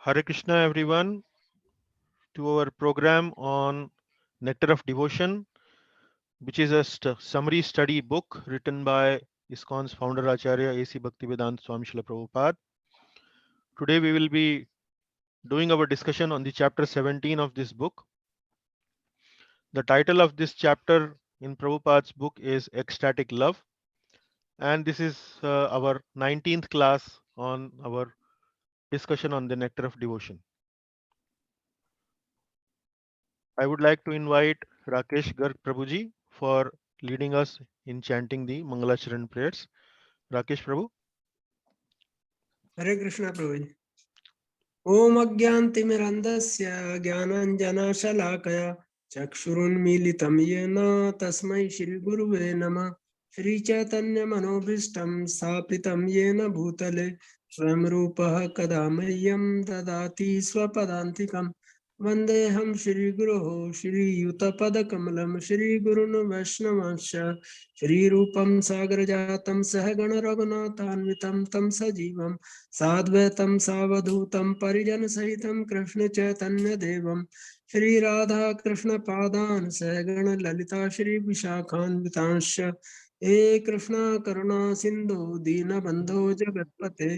Hare Krishna everyone to our program on Nectar of Devotion, which is a summary study book written by ISKCON's founder Acharya A.C. Bhaktivedanta Swami Srila Prabhupada. Today we will be doing our discussion on the chapter 17 of this book. The title of this chapter in Prabhupada's book is Ecstatic Love, and this is our 19th class on our discussion on the Nectar of Devotion. I would like to invite Rakesh Garg Prabhuji for leading us in chanting the Mangalacharan prayers. Rakesh Prabhu. Hare Krishna Prabhuji. Om Agyantimirandasya Gyananjanashalakaya Chakshurunmilitam Yena Tasmai Shri Guruve Namah Shri Chaitanya Manobhishtam Sapitam Yena Bhutale Swam Rupaha Kadamayyam Dadati Swapadantikam Vandeham Shri Guruho Shri Yutapadakamalam Shri Gurun Vaishnavansha Shri Rupam Sagrajatam Sahagana Raghunathanvitam Tam Sajivam साद्वैतम सावधूतम परिजन सहितम कृष्ण चैतन्य देवम श्री राधा कृष्ण पादान सहगण ललिता श्री विशाखान्वितांश हे कृष्णा करुणा सिंधु दीन बंधो जगतपते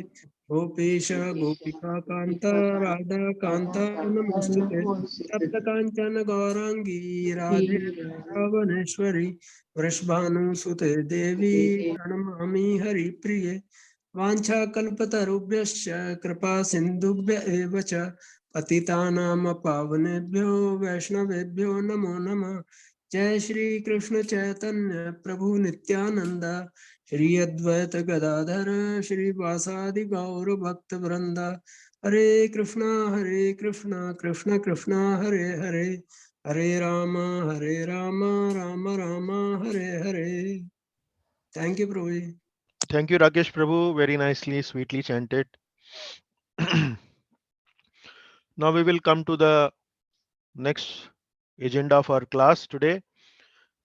गोपेश गोपिका कांत राधा कांत नमोस्तुते तप्त कांचन गौरांगी राधे वृंदावनेश्वरी वृषभानुसुते देवी प्रणमामि हरिप्रिये वाञ्छाकल्पतरुभ्यश्च कृपा सिन्धुभ्य एव च पतितानां पावनेभ्यो वैष्णवेभ्यो नमो नमः। जय श्री कृष्ण चैतन्य प्रभु नित्यानंद श्री अद्वैत गदाधर श्रीवासादि गौर भक्त वृंद हरे कृष्णा कृष्ण कृष्ण हरे हरे हरे राम राम राम हरे हरे। थैंक यू प्रभु जी। Thank you, Rakesh Prabhu. Very nicely, sweetly chanted. Now we will come to the next agenda of our class today,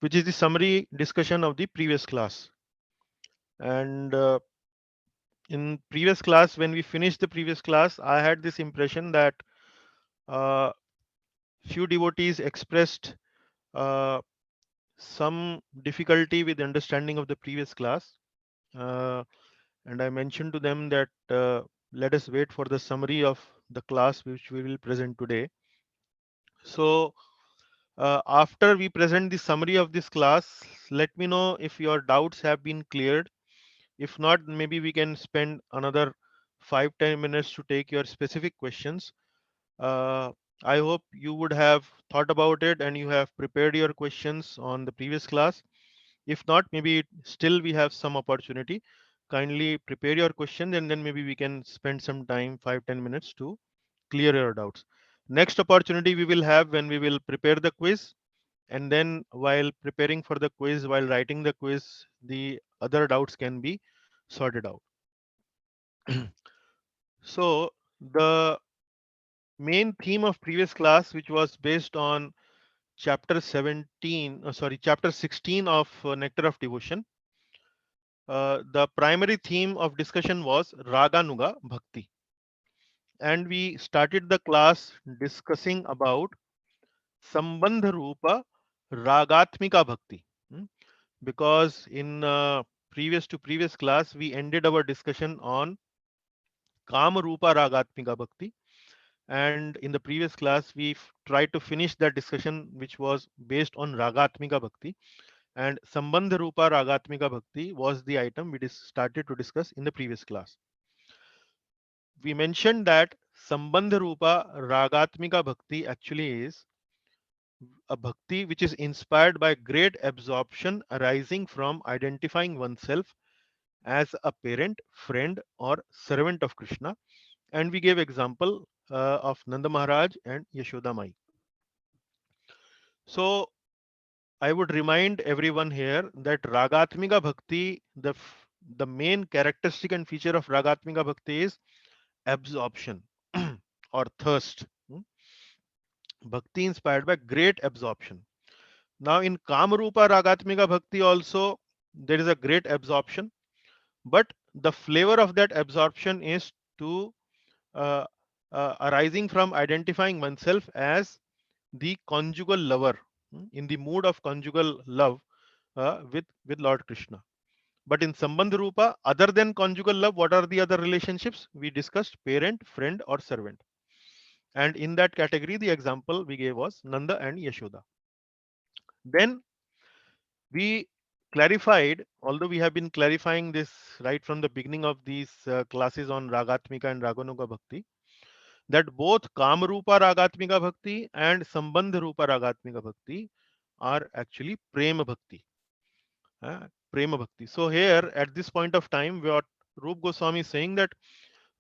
which is the summary discussion of the previous class. And in previous class, when we finished the previous class, I had this impression that few devotees expressed uh, some difficulty with understanding of the previous class. And I mentioned to them that let us wait for the summary of the class which we will present today. So after we present the summary of this class, let me know if your doubts have been cleared. If not, maybe we can spend another 5-10 minutes to take your specific questions. Uh, I hope you would have thought about it and you have prepared your questions on the previous class. If not, maybe still we have some opportunity. Kindly prepare your question and then maybe we can spend some time, 5-10 minutes to clear your doubts. Next opportunity we will have when we will prepare the quiz, and then while preparing for the quiz, while writing the quiz, the other doubts can be sorted out. So the main theme of previous class, which was based on chapter 16 of Nectar of Devotion, the primary theme of discussion was Raganuga Bhakti. And we started the class discussing about Sambandha Rupa Ragatmika Bhakti. Because in previous class, we ended our discussion on Kama Rupa Ragatmika Bhakti. And in the previous class, we tried to finish that discussion, which was based on Ragatmika Bhakti. And Sambandha Rupa Ragatmika Bhakti was the item we started to discuss in the previous class. We mentioned that Sambandha Rupa Ragatmika Bhakti actually is a bhakti which is inspired by great absorption arising from identifying oneself as a parent, friend, or servant of Krishna. And we gave example of Nanda Maharaj and Yashoda Mai. So I would remind everyone here that Ragatmika Bhakti, the main characteristic and feature of Ragatmika Bhakti is absorption or thirst. Bhakti inspired by great absorption. Now in Kamarupa Ragatmika Bhakti also there is a great absorption, but the flavor of that absorption is to uh, arising from identifying oneself as the conjugal lover, in the mood of conjugal love with Lord Krishna. But in Sambandha Rupa, other than conjugal love, what are the other relationships? We discussed parent, friend, or servant. And in that category, the example we gave was Nanda and Yashoda. Then we clarified, although we have been clarifying this right from the beginning of these classes on Ragatmika and Raganuga Bhakti, that both Kamarupa Ragatmika Bhakti and Sambandha Rupa Ragatmika Bhakti are actually Prema Bhakti. Prema Bhakti. So here at this point of time, what Rup Goswami is saying that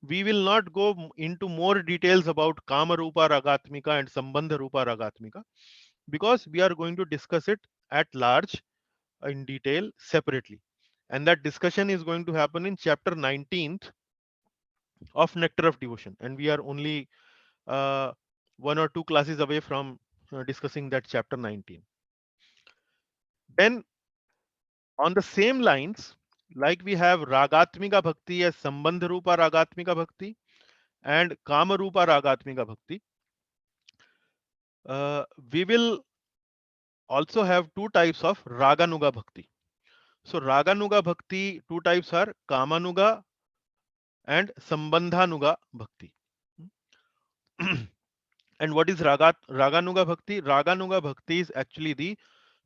we will not go into more details about Kama Rupa Ragatmika and Sambandha Rupa Ragatmika, because we are going to discuss it at large in detail separately. And that discussion is going to happen in chapter 19th of Nectar of Devotion. And we are only uh, one or two classes away from discussing that chapter 19. Then on the same lines, like we have Ragatmika Bhakti as Sambandha Rupa Ragatmika Bhakti and Kama Rupa Ragatmika Bhakti, we will also have two types of Raganuga Bhakti. So Raganuga Bhakti, two types are Kamanuga and Sambandhanuga Bhakti. And what is Raganuga Bhakti? Raganuga Bhakti is actually the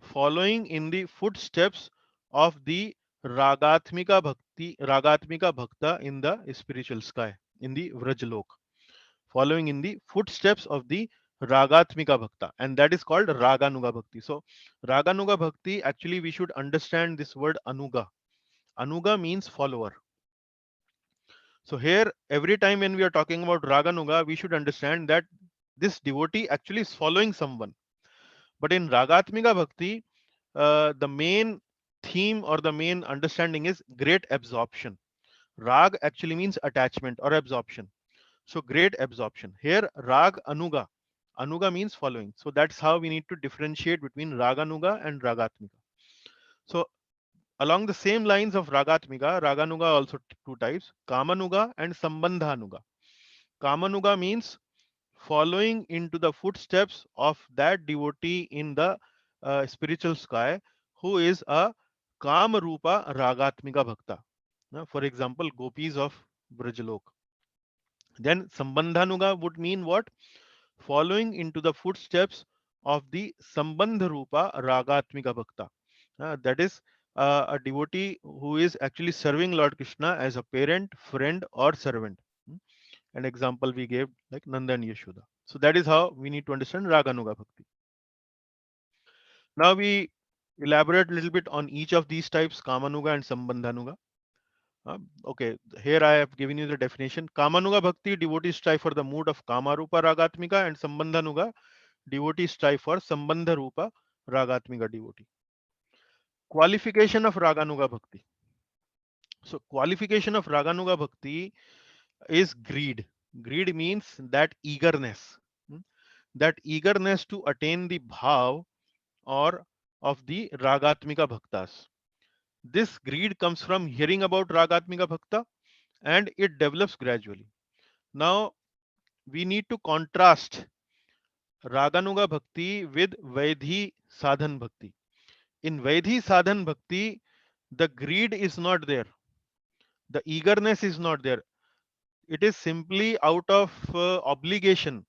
following in the footsteps of the Ragatmika Bhakta in the spiritual sky, in the Vrajlok, following in the footsteps of the Ragatmika Bhakta, and that is called Raganuga Bhakti. So Raganuga Bhakti, actually we should understand this word Anuga. Anuga means follower. So here, every time when we are talking about Raganuga, we should understand that this devotee actually is following someone. But in Ragatmika Bhakti, the main theme or the main understanding is great absorption. Rag actually means attachment or absorption. So great absorption. Here, Rag Anuga. Anuga means following. So that's how we need to differentiate between Raganuga and Ragatmika. So along the same lines of Ragatmika, Raganuga also two types, Kamanuga and Sambandhanuga. Kamanuga means following into the footsteps of that devotee in the spiritual sky who is a Kamarupa Ragatmika Bhakta. For example, gopis of Brajlok. Then Sambandhanuga would mean what? Following into the footsteps of the Sambandharupa Ragatmika Bhakta. That is a devotee who is actually serving Lord Krishna as a parent, friend, or servant. An example we gave like Nanda and Yashoda. So that is how we need to understand Raganuga Bhakti. Now we elaborate a little bit on each of these types, Kamanuga and Sambandhanuga. Okay, here I have given you the definition. Kamanuga Bhakti, devotees strive for the mood of Kamarupa Ragatmika, and Sambandhanuga, devotees strive for Sambandha Rupa Ragatmika devotee. Qualification of Raganuga Bhakti. So qualification of Raganuga Bhakti is greed. Greed means that eagerness. That eagerness to attain the bhav or of the Ragatmika Bhaktas. This greed comes from hearing about Ragatmika Bhakta and it develops gradually. Now we need to contrast Raganuga Bhakti with Vaidhi Sadhan Bhakti. In Vaidhi Sadhan Bhakti, the greed is not there, the eagerness is not there. It is simply out of obligation.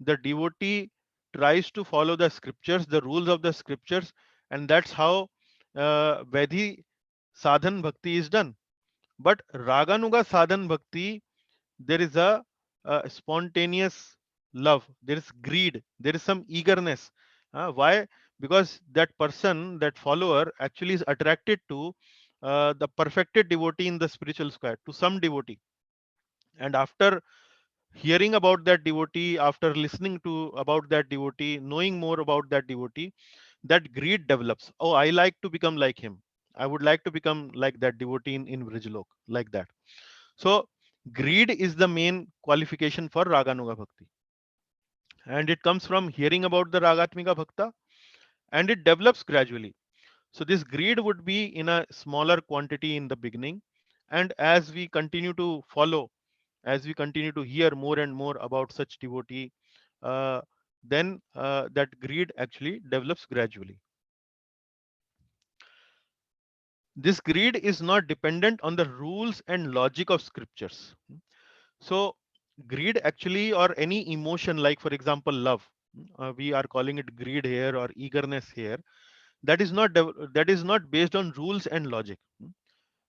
The devotee tries to follow the scriptures, the rules of the scriptures, and that's how Vaidhi Sadhan Bhakti is done. But Raganuga Sadhan Bhakti, there is a spontaneous love, there is greed, there is some eagerness. Why? Because that person, that follower, actually is attracted to the perfected devotee in the spiritual square, to some devotee. And after hearing about that devotee, after listening to about that devotee, knowing more about that devotee, that greed develops. Oh, I like to become like him. I would like to become like that devotee in Vrajlok, like that. So greed is the main qualification for Raganuga Bhakti. And it comes from hearing about the Ragatmika Bhakta and it develops gradually. So this greed would be in a smaller quantity in the beginning. And as we continue to follow as we continue to hear more and more about such devotee, uh, then that greed actually develops gradually. This greed is not dependent on the rules and logic of scriptures. So, greed actually, or any emotion, like for example, love, we are calling it greed here or eagerness here, that is not based on rules and logic.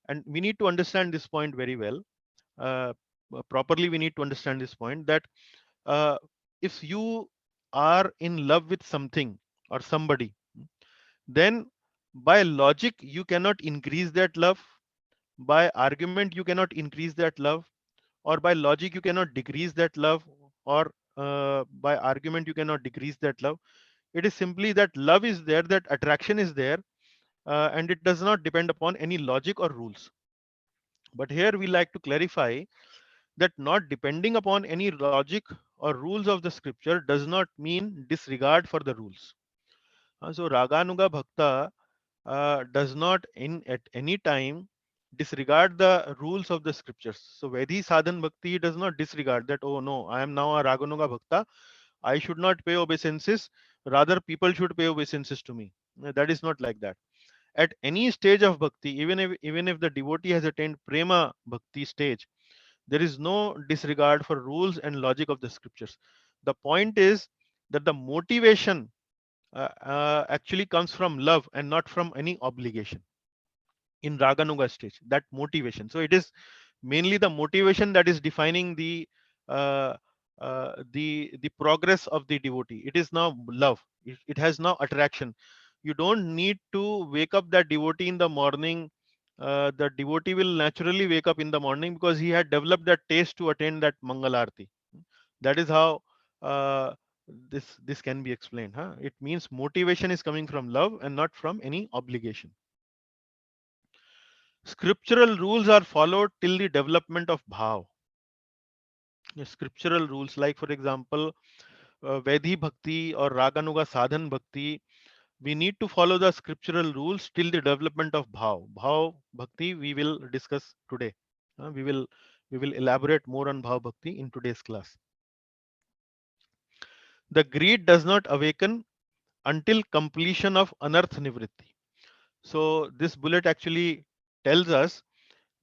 And we need to understand this point very well. Uh, Properly, we need to understand this point that uh, if you are in love with something or somebody, then by logic you cannot increase that love, by argument you cannot increase that love, or by logic you cannot decrease that love, or by argument you cannot decrease that love. It is simply that love is there, that attraction is there, and it does not depend upon any logic or rules. But here we like to clarify that not depending upon any logic or rules of the scripture does not mean disregard for the rules. So Raganuga Bhakta does not in at any time disregard the rules of the scriptures. So Vedhi Sadhan Bhakti does not disregard that, oh no, I am now a Raganuga Bhakta, I should not pay obeisances, rather people should pay obeisances to me. That is not like that. At any stage of bhakti, even if the devotee has attained prema bhakti stage, there is no disregard for rules and logic of the scriptures. The point is that the motivation actually comes from love and not from any obligation in Raganuga stage, that motivation. So it is mainly the motivation that is defining uh, the progress of the devotee. It is now love. It has now attraction. You don't need to wake up that devotee in the morning. The devotee will naturally wake up in the morning because he had developed that taste to attend that Mangal Arti. That is how uh, this can be explained. Huh? It means motivation is coming from love and not from any obligation. Scriptural rules are followed till the development of bhav. Scriptural rules, like for example, Vedhi Bhakti or Raganuga Sadhan Bhakti, we need to follow the scriptural rules till the development of bhav. Bhav Bhakti we will discuss today. Uh, we will we will elaborate more on bhav Bhakti in today's class. The greed does not awaken until completion of anarth nivritti. So this bullet actually tells us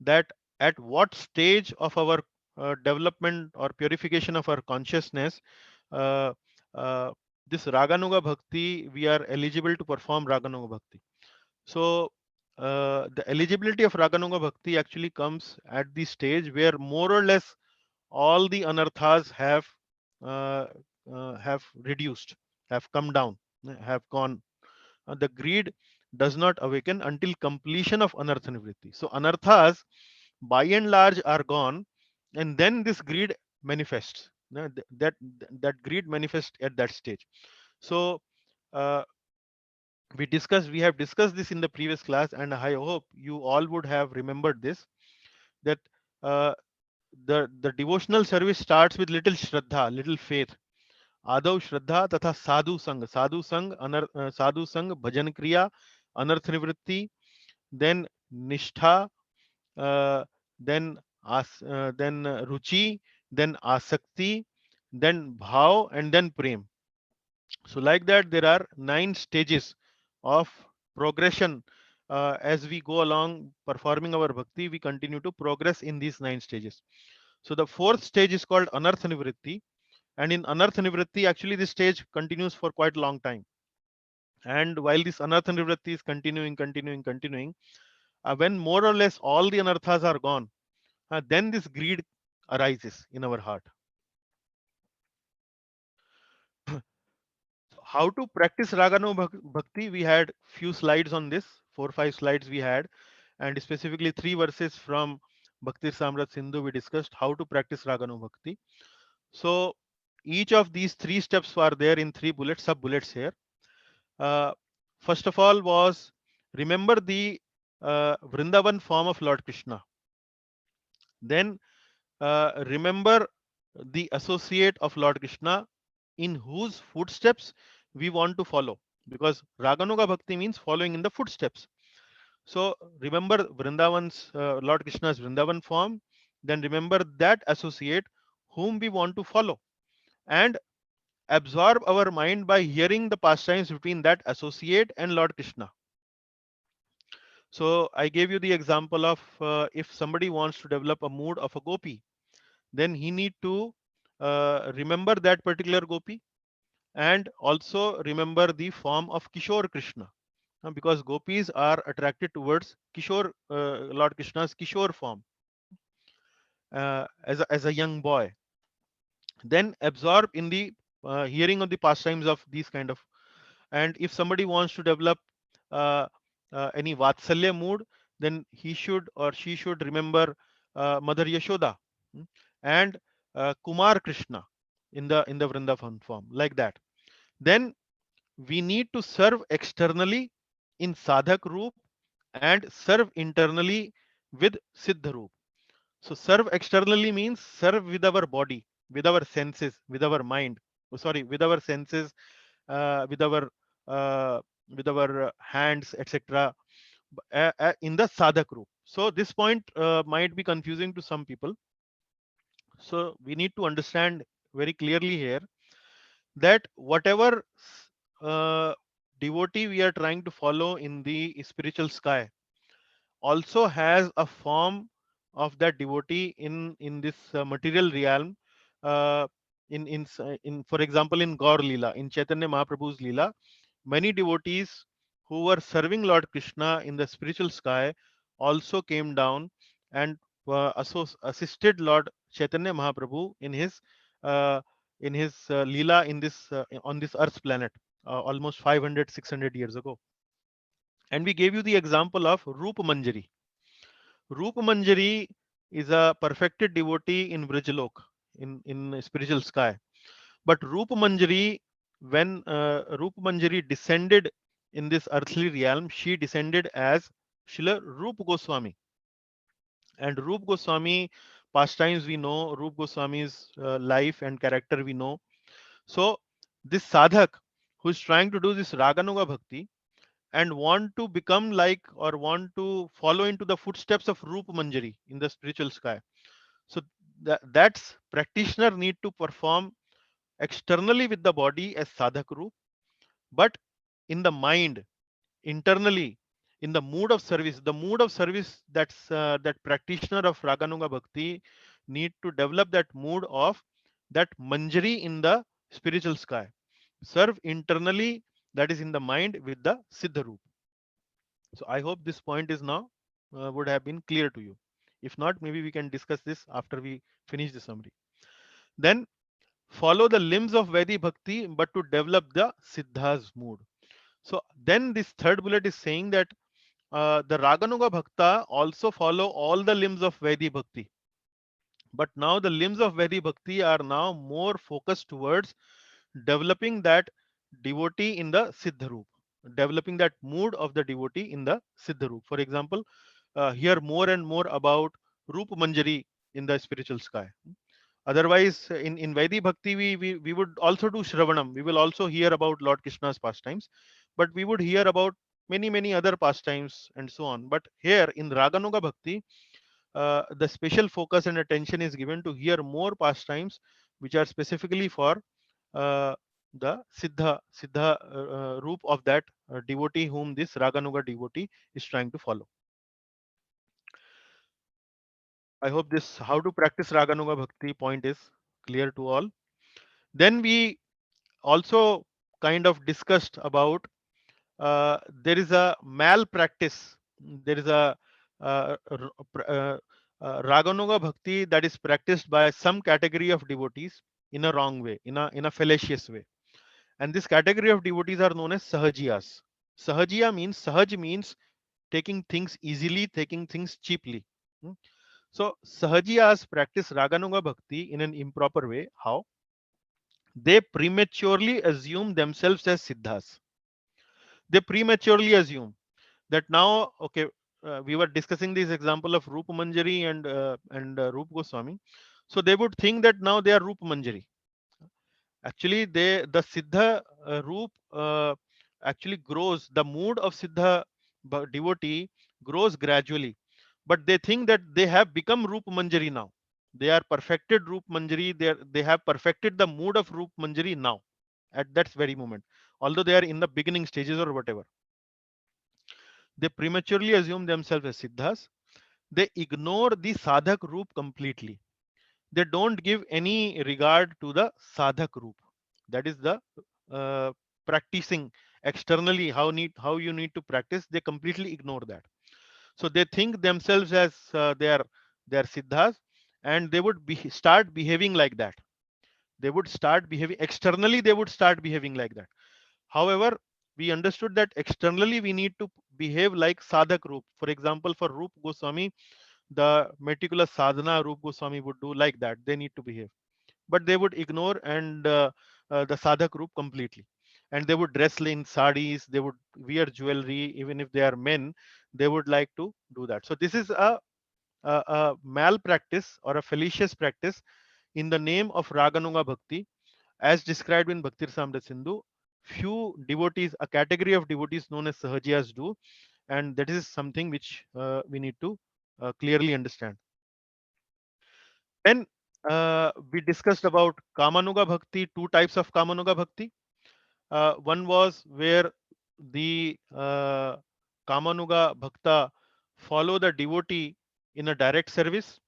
that at what stage of our development or purification of our consciousness, uh, uh, this Raganuga Bhakti, we are eligible to perform Raganuga Bhakti. So the eligibility of Raganuga Bhakti actually comes at the stage where more or less all the anarthas uh, have reduced, have come down, have gone. The greed does not awaken until completion of anartha nivritti. So anarthas by and large are gone, and then this greed manifests. That greed manifests at that stage. So uh, we have discussed this in the previous class, and I hope you all would have remembered this, that uh, the devotional service starts with little shraddha, little faith. आदौ श्रद्धा तथा साधु संग साधु संग भजन क्रिया अनर्थ निवृत्ति, then nishtha, uh, then then ruchi, then asakti, then bhav, and then prem. So like that, there are 9 stages of progression. As we go along performing our bhakti, we continue to progress in these 9 stages. So the fourth stage is called anartha nivritti, and in anartha nivritti, actually this stage continues for quite a long time. And while this anartha nivritti is continuing, when more or less all the anarthas are gone, then this greed arises in our heart. How to practice Raganu Bhakti? We had few slides on this, 4 or 5 slides we had, and specifically 3 verses from Bhakti Samrat Sindhu. We discussed how to practice Raganu Bhakti. So each of these 3 steps were there in 3 bullets, sub bullets here. Uh, First of all was remember the Vrindavan form of Lord Krishna. Then remember the associate of Lord Krishna in whose footsteps we want to follow. Because Raganuga Bhakti means following in the footsteps. So remember Vrindavan's Lord Krishna's Vrindavan form, then remember that associate whom we want to follow, and absorb our mind by hearing the pastimes between that associate and Lord Krishna. So I gave you the example of if somebody wants to develop a mood of a gopi, then he need to remember that particular gopi, and also remember the form of Kishore Krishna. Because gopis are attracted towards Kishore, Lord Krishna's Kishore form, as a young boy. Then absorb in the hearing of the pastimes of these kind of. And if somebody wants to develop uh, any Vatsalya mood, then he should or she should remember Mother Yashoda, and Kumar Krishna in the Vrindavan form, like that. Then we need to serve externally in sadhak roop and serve internally with siddha roop. So serve externally means serve with our body, with our senses, with our mind. Oh, sorry, with our senses, with our uh, hands, etc. In the sadhak roop. So this point might be confusing to some people. So we need to understand very clearly here that whatever uh, devotee we are trying to follow in the spiritual sky also has a form of that devotee in this material realm, uh, in for example in Gaur Leela, in Chaitanya Mahaprabhu's Leela, many devotees who were serving Lord Krishna in the spiritual sky also came down and assisted Lord Chaitanya Mahaprabhu uh, in his Leela in this on this Earth planet, almost 500 600 years ago. And we gave you the example of Rupa Manjari. Rupa Manjari is a perfected devotee in Vrijlok, in spiritual sky. But Rupa Manjari, when Rupa Manjari descended in this earthly realm, she descended as Srila Rupa Goswami. And Rupa Goswami pastimes we know, Rupa Goswami's life and character we know. So this sadhak who is trying to do this Raganuga Bhakti and want to become like or want to follow into the footsteps of Rupa Manjari in the spiritual sky. So that's practitioner need to perform externally with the body as sadhak roop, but in the mind, internally, in the mood of service, the mood of service that practitioner of Raganuga Bhakti need to develop that mood of that manjari in the spiritual sky. Serve internally, that is in the mind with the siddha roop. So I hope this point is now would have been clear to you. If not, maybe we can discuss this after we finish the summary. Then follow the limbs of Vaidhi Bhakti, but to develop the Siddha's mood. So then this third bullet is saying that the Raganuga Bhakta also follow all the limbs of Vaidhi Bhakti. But now the limbs of Vaidhi Bhakti are now more focused towards developing that devotee in the Siddha Roop, developing that mood of the devotee in the Siddha Roop. For example, hear more and more about Rupa Manjari in the spiritual sky. Otherwise, in Vaidhi Bhakti, we would also do Shravanam. We will also hear about Lord Krishna's pastimes, but we would hear about many other pastimes and so on. But here in Raganuga Bhakti, the special focus and attention is given to hear more pastimes which are specifically for uh, the Siddha roop of that devotee whom this Raganuga devotee is trying to follow. I hope this how to practice Raganuga Bhakti point is clear to all. Then we also kind of discussed about there is a malpractice. There is a Raganuga Bhakti that is practiced by some category of devotees in a wrong way, in a fallacious way. And this category of devotees are known as Sahajiyas. Sahaj means taking things easily, taking things cheaply. Hmm. So Sahajiyas practice Raganuga Bhakti in an improper way. How? They prematurely assume themselves as Siddhas. They prematurely assume that now, okay, we were discussing this example of Rupa Manjari and Rupa Goswami. So they would think that now they are Rupa Manjari. Actually, the Siddha Roop actually grows. The mood of Siddha devotee grows gradually. but they think that they have become Roop Manjari now. They are perfected Roop Manjari. They have perfected the mood of Roop Manjari now, at that very moment. Although they are in the beginning stages or whatever, they prematurely assume themselves as Siddhas. They ignore the Sadhak Roop completely. They don't give any regard to the Sadhak Roop. That is the uh, practicing externally, how you need to practice. They completely ignore that. So they think themselves as they are siddhas, and they would start behaving like that. They would start behaving externally. They would start behaving like that. However, we understood that externally we need to behave like sadhak Roop. For example, for Roop Goswami, the meticulous sadhana Roop Goswami would do like that. They need to behave, but they would ignore and the sadhak Roop completely. And they would dress in saris. They would wear jewelry. Even if they are men, they would like to do that. So this is a malpractice or a fallacious practice in the name of Raganuga Bhakti, as described in Bhakti Rasamrita Sindhu. Few devotees, a category of devotees known as Sahajiyas, do, and that is something which we need to clearly understand. Then we discussed about Kamanuga Bhakti, two types of Kamanuga Bhakti. One was where the Kamanuga Bhakta follow the devotee in a direct service,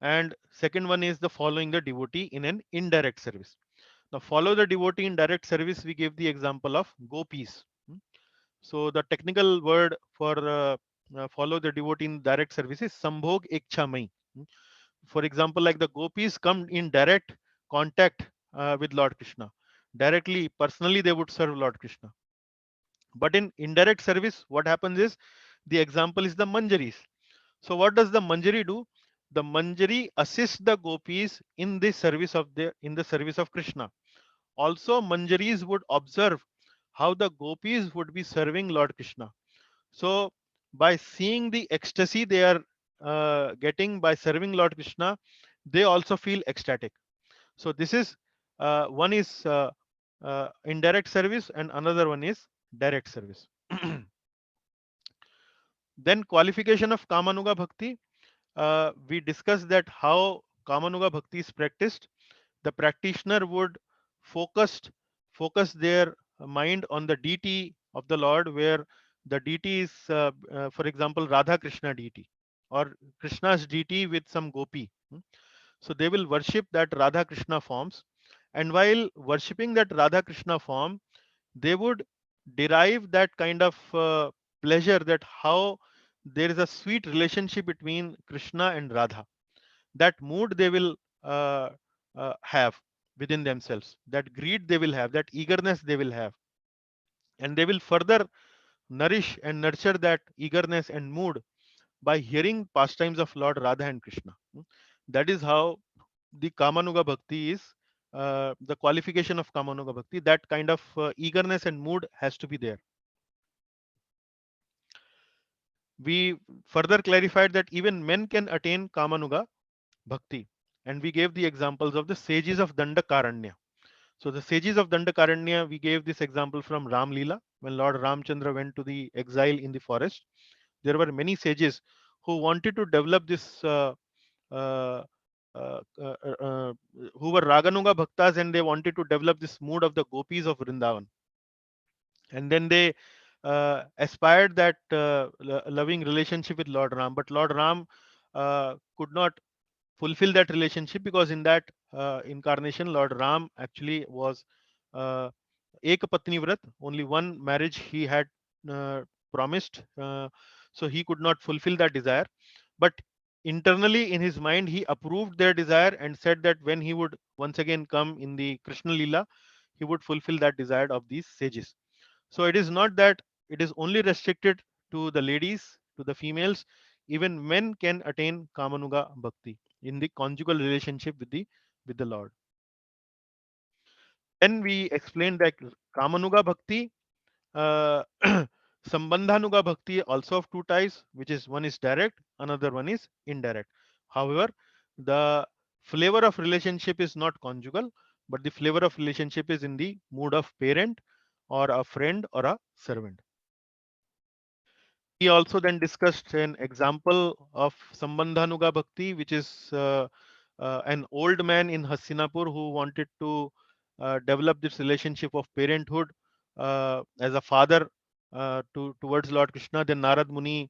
and second one is the following the devotee in an indirect service. Now, follow the devotee in direct service, we gave the example of gopis. So the technical word for follow the devotee in direct service is sambhog ikchamai. For example, like the gopis come in direct contact with Lord Krishna. Directly, personally, they would serve Lord Krishna. But in indirect service, what happens is, the example is the manjaris. So what does the manjari do? The manjari assists the gopis in the service of Krishna. Also, manjaris would observe how the gopis would be serving Lord Krishna. So by seeing the ecstasy they are getting by serving Lord Krishna, they also feel ecstatic. So this is one is indirect service and another one is direct service. Then qualification of Kamanuga Bhakti. We discussed that how Kamanuga Bhakti is practiced. The practitioner would focused focus their mind on the deity of the Lord, where the deity is, for example, Radha Krishna deity or Krishna's deity with some gopi. So they will worship that Radha Krishna forms, and while worshipping that Radha Krishna form, they would derive that kind of pleasure, that how there is a sweet relationship between Krishna and Radha. That mood they will uh, have within themselves, that greed they will have, that eagerness they will have, and they will further nourish and nurture that eagerness and mood by hearing pastimes of Lord Radha and Krishna. That is how the Kamanuga Bhakti is. The qualification of Kamanuga Bhakti, that kind of eagerness and mood has to be there. We further clarified that even men can attain Kamanuga Bhakti, and we gave the examples of the sages of Dandakaranya. So the sages of Dandakaranya, we gave this example from Ram Leela. When Lord Ramchandra went to the exile in the forest, there were many sages who wanted to develop this, uh, uh, uh, uh, who were Raganuga Bhaktas, and they wanted to develop this mood of the gopis of Vrindavan. And then they aspired that loving relationship with Lord Ram. But Lord Ram could not fulfill that relationship, because in that incarnation, Lord Ram actually was uh, Ek Patni Vrat, only one marriage he had uh, promised. So he could not fulfill that desire. But internally in his mind, he approved their desire and said that when he would once again come in the Krishna Lila, he would fulfill that desire of these sages. So it is not that it is only restricted to the ladies, to the females. Even men can attain Kamanuga Bhakti in the conjugal relationship with the Lord. Then we explained that Kamanuga Bhakti, uh, Sambandhanuga Bhakti also of two types, which is one is direct, another one is indirect. However, the flavor of relationship is not conjugal, but the flavor of relationship is in the mood of parent or a friend or a servant. we also then discussed an example of Sambandhanuga Bhakti, which is an old man in Hastinapur who wanted to develop this relationship of parenthood as a father towards Lord Krishna. Then Narad Muni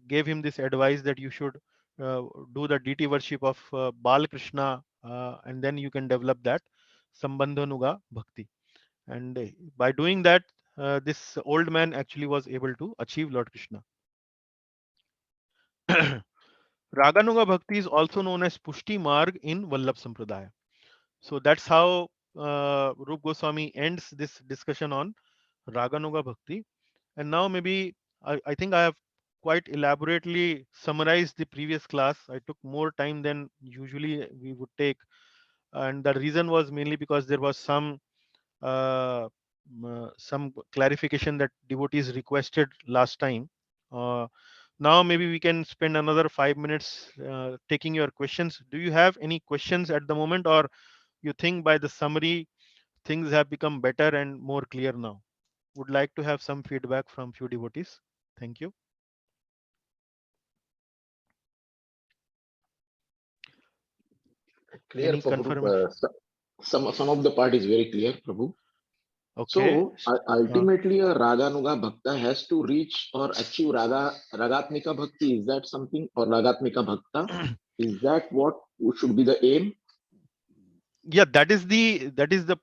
gave him this advice that you should uh, do the deity worship of Bal Krishna, and then you can develop that Sambandhanuga Bhakti. And by doing that, this old man actually was able to achieve Lord Krishna. Raganuga Bhakti is also known as Pushti Marg in Vallabh Sampradaya. So that's how Rup Goswami ends this discussion on Raganuga Bhakti. And now maybe I think I have quite elaborately summarized the previous class. I took more time than usually we would take. And the reason was mainly because there was uh, some clarification that devotees requested last time. Uh, now maybe we can spend another 5 minutes taking your questions. Do you have any questions at the moment, or you think by the summary things have become better and more clear now? Would like to have some feedback from few devotees. Thank you. Clear, Any Prabhu. confirmation? Some of the part is very clear, Prabhu. Okay. So ultimately, a Raganuga Bhakta has to reach or achieve Ragatmika Bhakti. Is that something, or Ragatmika Bhakta? Is that what should be the aim? Yeah, that is the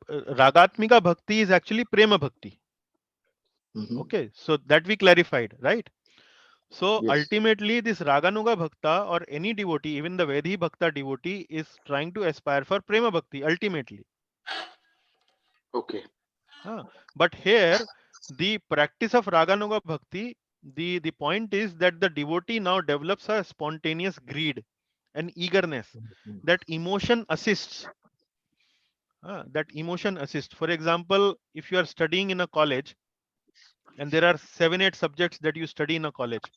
Ragatmika Bhakti is actually Prema Bhakti. Mhm. Okay, so that we clarified, right? So Yes. ultimately, this Raganuga Bhakta or any devotee, even the Vedhi Bhakta devotee, is trying to aspire for Prema Bhakti ultimately. Okay. But here, the practice of Raganuga Bhakti, the point is that the devotee now develops a spontaneous greed and eagerness. Mhm. That emotion assists. That emotion assists. For example, if you are studying in a college and there are 7, 8 subjects that you study in a college,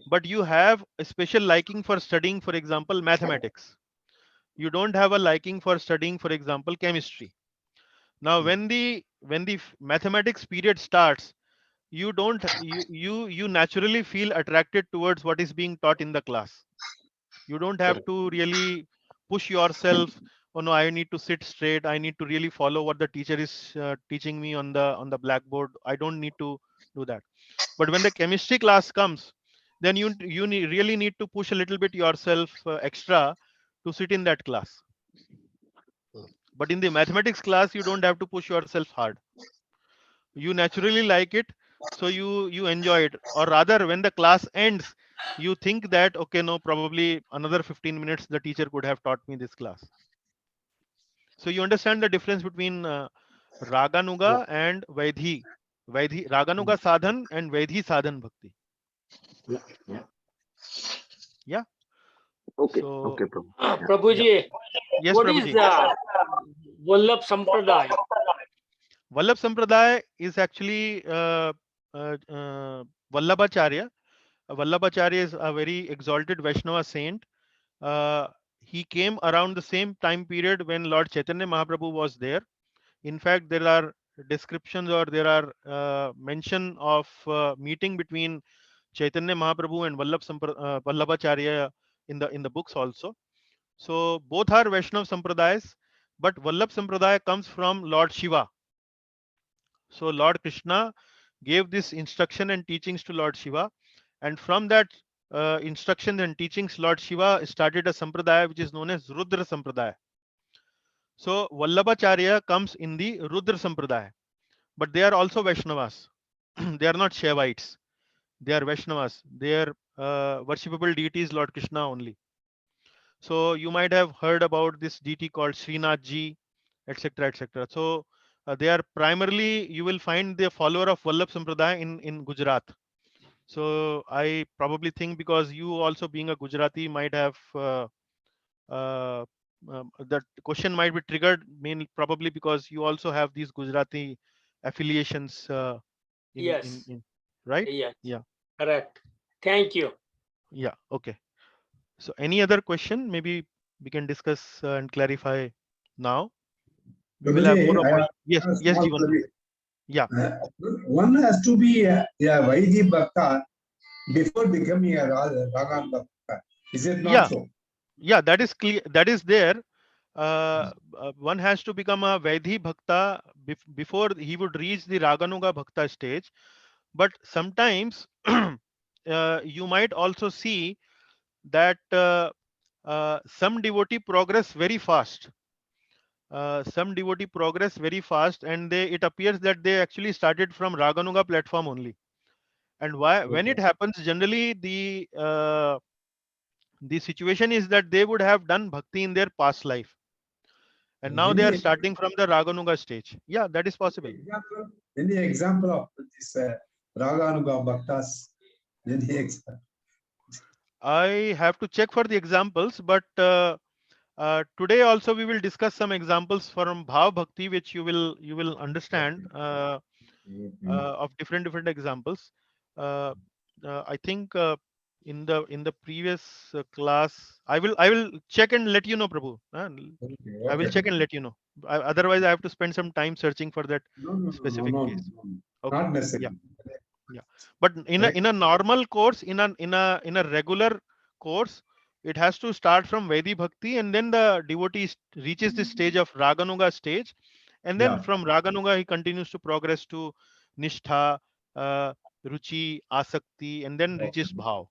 but you have a special liking for studying, for example, mathematics. You don't have a liking for studying, for example, chemistry. Now, when the mathematics period starts, you don't you naturally feel attracted towards what is being taught in the class. You don't have Correct. to really push yourself. Oh no, I need to sit straight. I need to really follow what the teacher is teaching me on the blackboard. I don't need to do that. But when the chemistry class comes, then really need to push a little bit yourself extra to sit in that class. But in the mathematics class, you don't have to push yourself hard. You naturally like it, so you enjoy it. Or rather, when the class ends, you think that okay, no, probably another 15 minutes the teacher could have taught me this class. So you understand the difference between Yeah. Raganuga and Vaidhi Raganuga sadhan and Vaidhi sadhan bhakti. Yeah. Yeah. Yeah. Okay. So Okay, Prabhu. Yeah. yeah. Prabhuji, Yes, what is Prabhuji. the Vallabh Sampradaya? Vallabh Sampradaya is actually Vallabhacharya. Vallabhacharya is a very exalted Vaishnava saint. Uh, he came around the same time period when Lord Chaitanya Mahaprabhu was there. In fact, there are descriptions or there are mention of meeting between Chaitanya Mahaprabhu and Vallabhacharya in the books also. So both are Vaishnav Sampradayas, but Vallabh Sampradaya comes from Lord Shiva. So Lord Krishna gave this instruction and teachings to Lord Shiva, and from that instructions and teachings, Lord Shiva started a sampradaya which is known as Rudra Sampradaya. So Vallabhacharya comes in the Rudra Sampradaya, but they are also Vaishnavas. They are not Shaivites. They are Vaishnavas. Their worshipable deity is Lord Krishna only. So you might have heard about this deity called Srinath Ji, etc., etc. So they are primarily, you will find the follower of Vallabh Sampradaya in Gujarat. So I probably think because you also being a Gujarati might have uh, that question might be triggered mainly probably because you also have these Gujarati affiliations Yes, in right? yes, Yeah, correct. Thank you. yeah. Okay. So any other question? Maybe we can discuss and clarify now. We will have more Prabhuji, I opportunity. Yes, have a yes, small Jivan bro. query. Yeah. One has to be a Vaidhi Bhakta before becoming a Ragan Bhakta. Is it not Yeah. so? Yeah, that is clear. That is there. One has to become a Vaidhi Bhakta before he would reach the Raganuga Bhakta stage. But sometimes you might also see that some devotee progress very fast. Some devotee progress very fast, and it appears that they actually started from Raganuga platform only. And why? When Okay. it happens, generally the situation is that they would have done bhakti in their past life, and now they are starting from the Raganuga stage. Yeah, that is possible. Any example of this Raganuga Bhaktas? Any example? I have to check for the examples, but today also we will discuss some examples from Bhava Bhakti, which you will understand of different examples. Uh, I think in the previous class, I will check and let you know, Prabhu. I will Okay. check and let you know. Otherwise, I have to spend some time searching for that specific No. case. Okay. Not Yeah. necessary. Yeah. But in a normal course, in a regular course, it has to start from Vedi Bhakti, and then the devotee reaches the stage of Raganuga stage, and then Yeah. from Raganuga he continues to progress to Nishtha, uh, Ruchi, Asakti, and then reaches Bhav.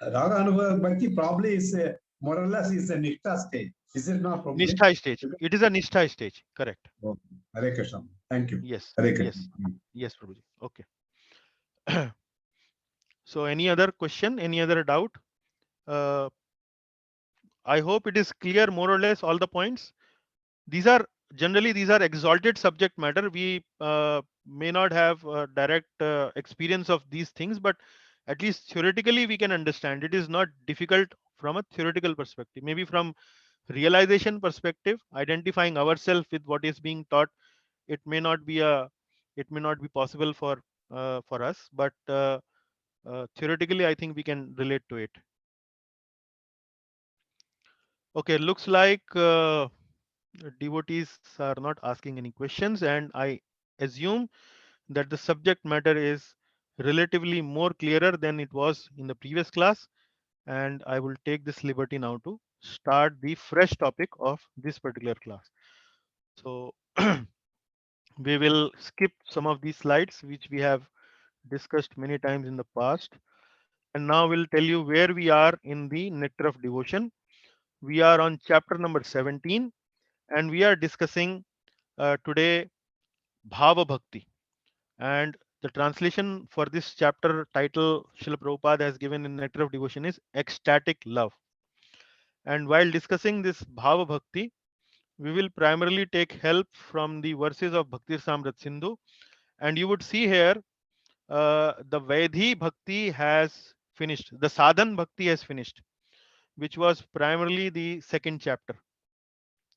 Raganuga Bhakti probably is more or less is a Nikta stage. Is it not probably? Nishtha stage. It is a Nishtha stage. Correct. Okay. Hare Krishna. Thank you. Yes. Hare Krishna. Yes. Yes, Prabhuji. Okay. So any other question? Any other doubt? Uh, I hope it is clear more or less all the points. These are exalted subject matter. We may not have direct experience of these things, but at least theoretically we can understand. It is not difficult from a theoretical perspective. Maybe from realization perspective, identifying ourselves with what is being taught, it may not be possible for us, but theoretically I think we can relate to it. Okay, looks like devotees are not asking any questions, and I assume that the subject matter is relatively more clearer than it was in the previous class, and I will take this liberty now to start the fresh topic of this particular class. So we will skip some of these slides which we have discussed many times in the past, and now we'll tell you where we are in the Nectar of Devotion. We are on chapter number 17, and we are discussing today Bhava Bhakti. And the translation for this chapter title Srila Prabhupada has given in Nectar of Devotion is Ecstatic Love. And while discussing this Bhava Bhakti, we will primarily take help from the verses of Bhakti Samrat Sindhu. And you would see here the Vaidhi Bhakti has finished, the Sadhan Bhakti has finished, which was primarily the second chapter.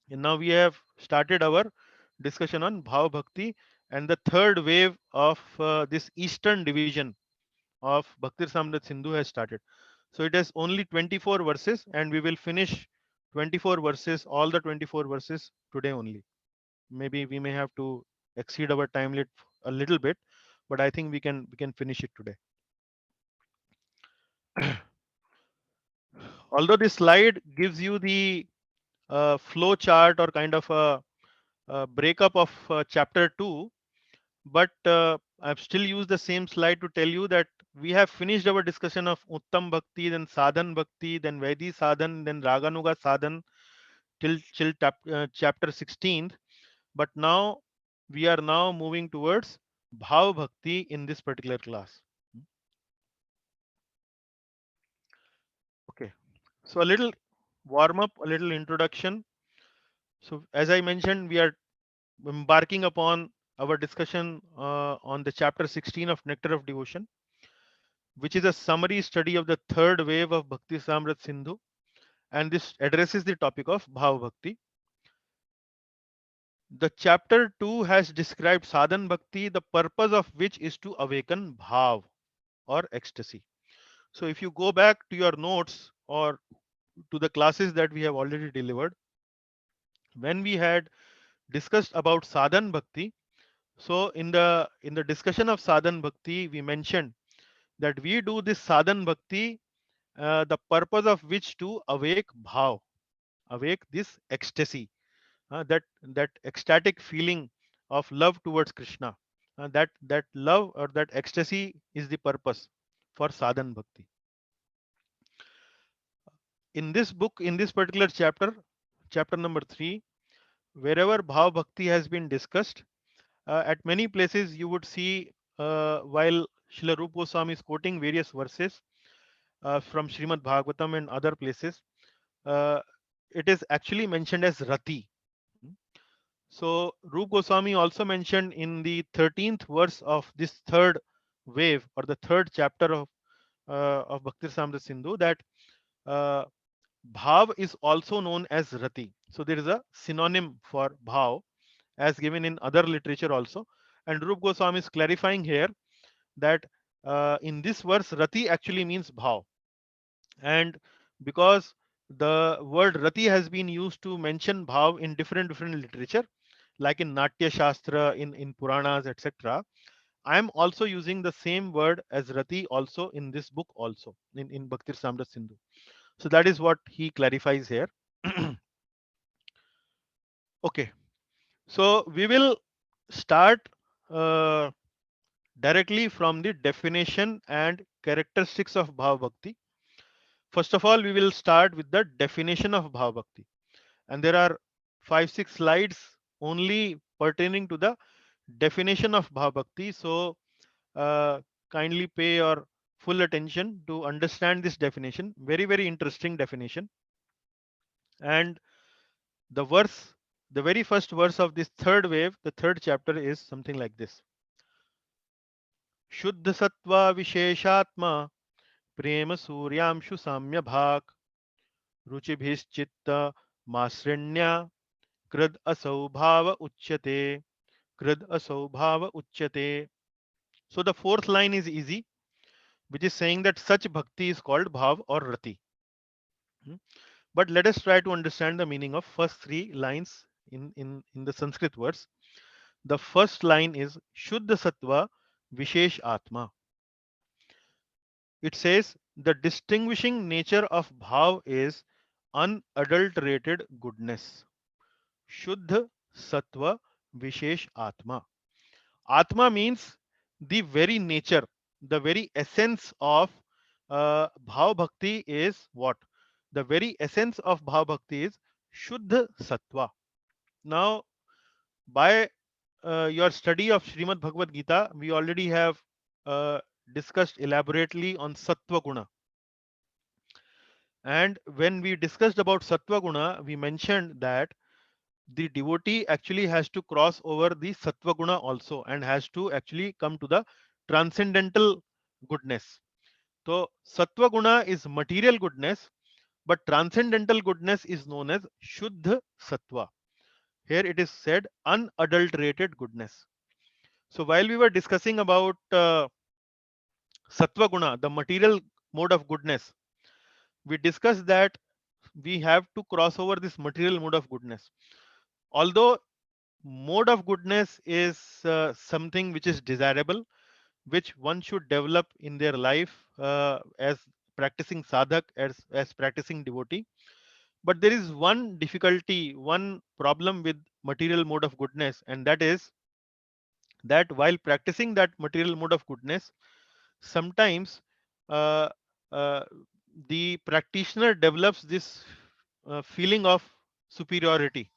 And now we have started our discussion on Bhava Bhakti, and the third wave of this Eastern division of Bhakti Samrat Sindhu has started. So it has only 24 verses, and we will finish 24 verses, all the 24 verses today only. Maybe we may have to exceed our time limit a little bit, but I think we can finish it today. Although this slide gives you the flow chart or kind of a breakup of chapter 2, but I've still used the same slide to tell you that we have finished our discussion of Uttam Bhakti, then Sadhan Bhakti, then Vaidhi Sadhan, then Raganuga Sadhan till chapter 16. But now we are now moving towards Bhava Bhakti in this particular class. Okay, so a little warm up, a little introduction. So as I mentioned, we are embarking upon our discussion on the chapter 16 of Nectar of Devotion, which is a summary study of the third wave of Bhakti Samrat Sindhu, and this addresses the topic of Bhava Bhakti. The chapter 2 has described Sadhan Bhakti, the purpose of which is to awaken Bhav or ecstasy. So if you go back to your notes or to the classes that we have already delivered, when we had discussed about Sadhan Bhakti, So in the discussion of sadhan bhakti, we mentioned that we do this sadhan bhakti, the purpose of which to awake bhav, awake this ecstasy, that ecstatic feeling of love towards Krishna. That love or that ecstasy is the purpose for sadhan bhakti. In this book, in this particular chapter, chapter number 3, wherever bhav bhakti has been discussed, at many places you would see, while Srila Rupa Goswami is quoting various verses from Srimad Bhagavatam and other places, uh, it is actually mentioned as rati. So Rupa Goswami also mentioned in the 13th verse of this third wave or the third chapter of Bhakti Rasamrita Sindhu that uh, bhav is also known as rati. So there is a synonym for bhav as given in other literature also. And Rupa Goswami is clarifying here that in this verse rati actually means bhav, and because the word rati has been used to mention bhav in different literature, like in Natya Shastra, in Puranas, etc. I am also using the same word as rati also in this book also in Bhakti Rasamrita Sindhu. So that is what he clarifies here. Okay, so we will start uh, directly from the definition and characteristics of Bhava Bhakti. First of all, we will start with the definition of Bhava Bhakti. And there are 5-6 slides only pertaining to the definition of Bhava Bhakti. So uh, kindly pay your full attention to understand this definition. Very interesting definition. And the verse, the very first verse of this third wave, the third chapter is something like this. Shuddha sattva visheshatma prema suryamshu samya bhak रुचिभिश्चित्त माश्रण्या कृद असौभाव उच्यते कृद असौभाव उच्यते. So the fourth line is easy, which is saying that such bhakti is called bhav or rati. But let us try to understand the meaning of first three lines in the Sanskrit words. The first line is Shuddha Sattva Vishesh Atma. It says the distinguishing nature of bhav is unadulterated goodness. Shuddha Sattva Vishesh Atma. Atma means the very nature, the very essence of Bhav Bhakti is what? The very essence of Bhav Bhakti is Shuddha Sattva. Now, by your study of Srimad Bhagavad Gita, we already have uh, discussed elaborately on Sattva Guna. And when we discussed about Sattva Guna, we mentioned that the devotee actually has to cross over the sattva guna also and has to actually come to the transcendental goodness. So sattva guna is material goodness, but transcendental goodness is known as shuddha sattva. Here it is said unadulterated goodness. So while we were discussing about sattva guna, the material mode of goodness, we discussed that we have to cross over this material mode of goodness. Although mode of goodness is something which is desirable, which one should develop in their life as practicing sadhak, as practicing devotee. But there is one difficulty, one problem with material mode of goodness, and that is that while practicing that material mode of goodness, sometimes uh, uh, the practitioner develops this feeling of superiority.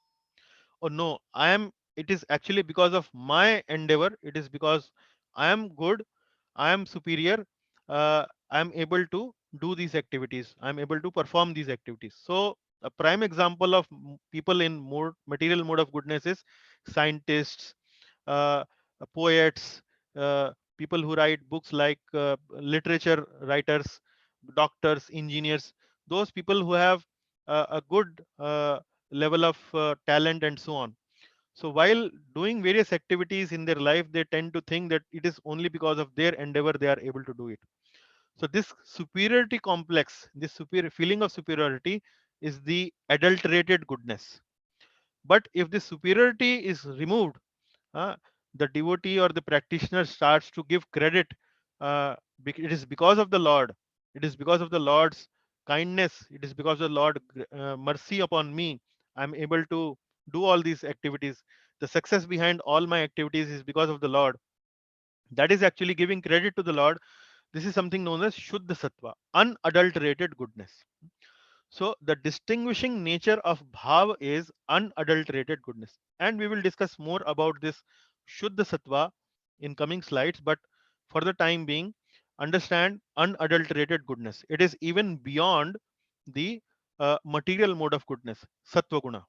Oh no, I am, it is actually because of my endeavor, it is because I am good, I am superior, I am able to do these activities, I am able to perform these activities. So a prime example of people in more material mode of goodness is scientists, uh, poets, people who write books like literature writers, doctors, engineers, those people who have a good level of talent and so on. So while doing various activities in their life, they tend to think that it is only because of their endeavor they are able to do it. So this superiority complex, this superior feeling of superiority is the adulterated goodness. But if this superiority is removed, uh, the devotee or the practitioner starts to give credit, it is because of the Lord, it is because of the Lord's kindness, it is because of the Lord mercy upon me, I'm able to do all these activities. The success behind all my activities is because of the Lord. That is actually giving credit to the Lord. This is something known as shuddha sattva, unadulterated goodness. So the distinguishing nature of bhav is unadulterated goodness, and we will discuss more about this shuddha sattva in coming slides. But for the time being, understand unadulterated goodness. It is even beyond the material mode of goodness, sattva guna.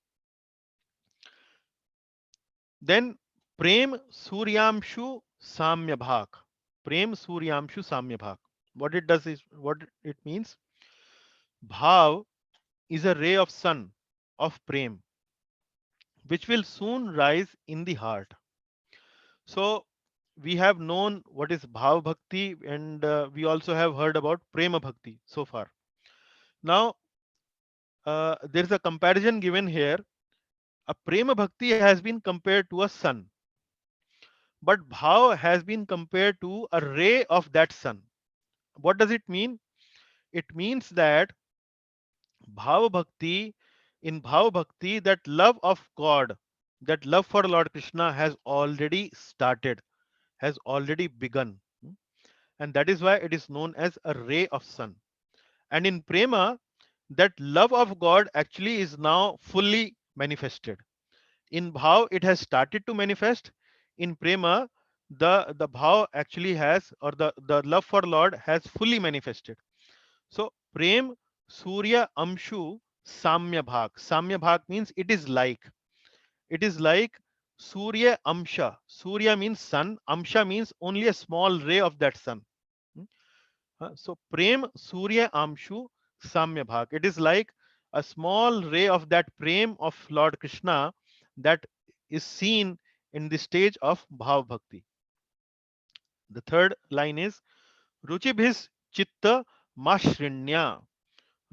Then prem suryamshu samya bhak. Prem suryamshu samya bhak. What it does is, what it means. Bhav is a ray of sun of prem, which will soon rise in the heart. So we have known what is Bhava Bhakti, and we also have heard about Prema Bhakti so far. Now there is a comparison given here. A Prema Bhakti has been compared to a sun, but Bhav has been compared to a ray of that sun. What does it mean? It means that Bhava Bhakti, in Bhava Bhakti, that love of God, that love for Lord Krishna has already started, has already begun. And that is why it is known as a ray of sun. And in prema, that love of God actually is now fully manifested. In bhav, it has started to manifest. In prema, the bhav actually has, or the love for Lord has fully manifested. So prem surya amshu samya bhag. Samya bhag means it is like. It is like surya amsha. Surya means sun. Amsha means only a small ray of that sun. So prem surya amshu samya bhag. It is like a small ray of that prem of Lord Krishna that is seen in the stage of bhav bhakti. The third line is ruchibhis chitta mashrinya.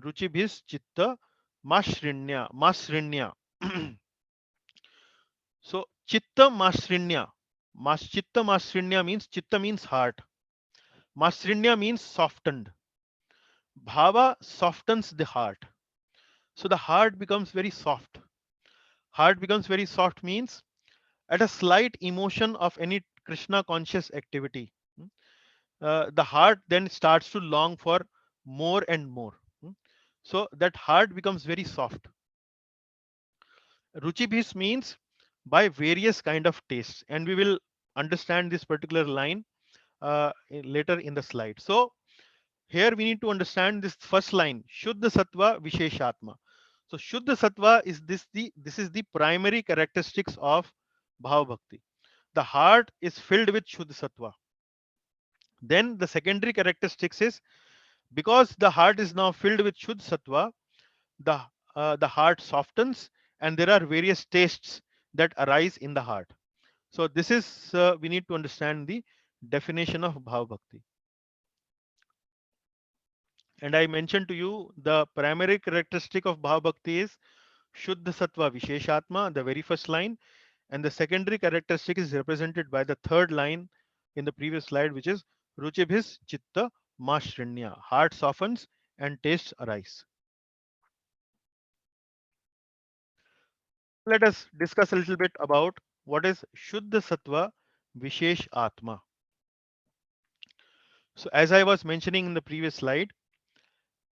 Ruchibhis chitta masrinya. So chitta masrinya. Chitta masrinya means, chitta means heart. Masrinya means softened. Bhava softens the heart. So the heart becomes very soft. Heart becomes very soft means at a slight emotion of any Krishna conscious activity, the heart then starts to long for more and more. So that heart becomes very soft. Ruchibhis means by various kind of tastes, and we will understand this particular line later in the slide. So here we need to understand this first line, Shuddha Sattva Visheshatma. So Shuddha Sattva is this is the primary characteristics of Bhava Bhakti. The heart is filled with Shuddha Sattva. Then the secondary characteristics is, because the heart is now filled with Shuddha Sattva, the heart softens, and there are various tastes that arise in the heart. So this is we need to understand the definition of Bhava Bhakti. And I mentioned to you the primary characteristic of Bhava Bhakti is Shuddha Sattva Visheshatma, the very first line, and the secondary characteristic is represented by the third line in the previous slide, which is Ruchibhis Chitta Mashrinya. Heart softens and tastes arise. Let us discuss a little bit about what is Shuddha Sattva Vishesh Atma. So as I was mentioning in the previous slide,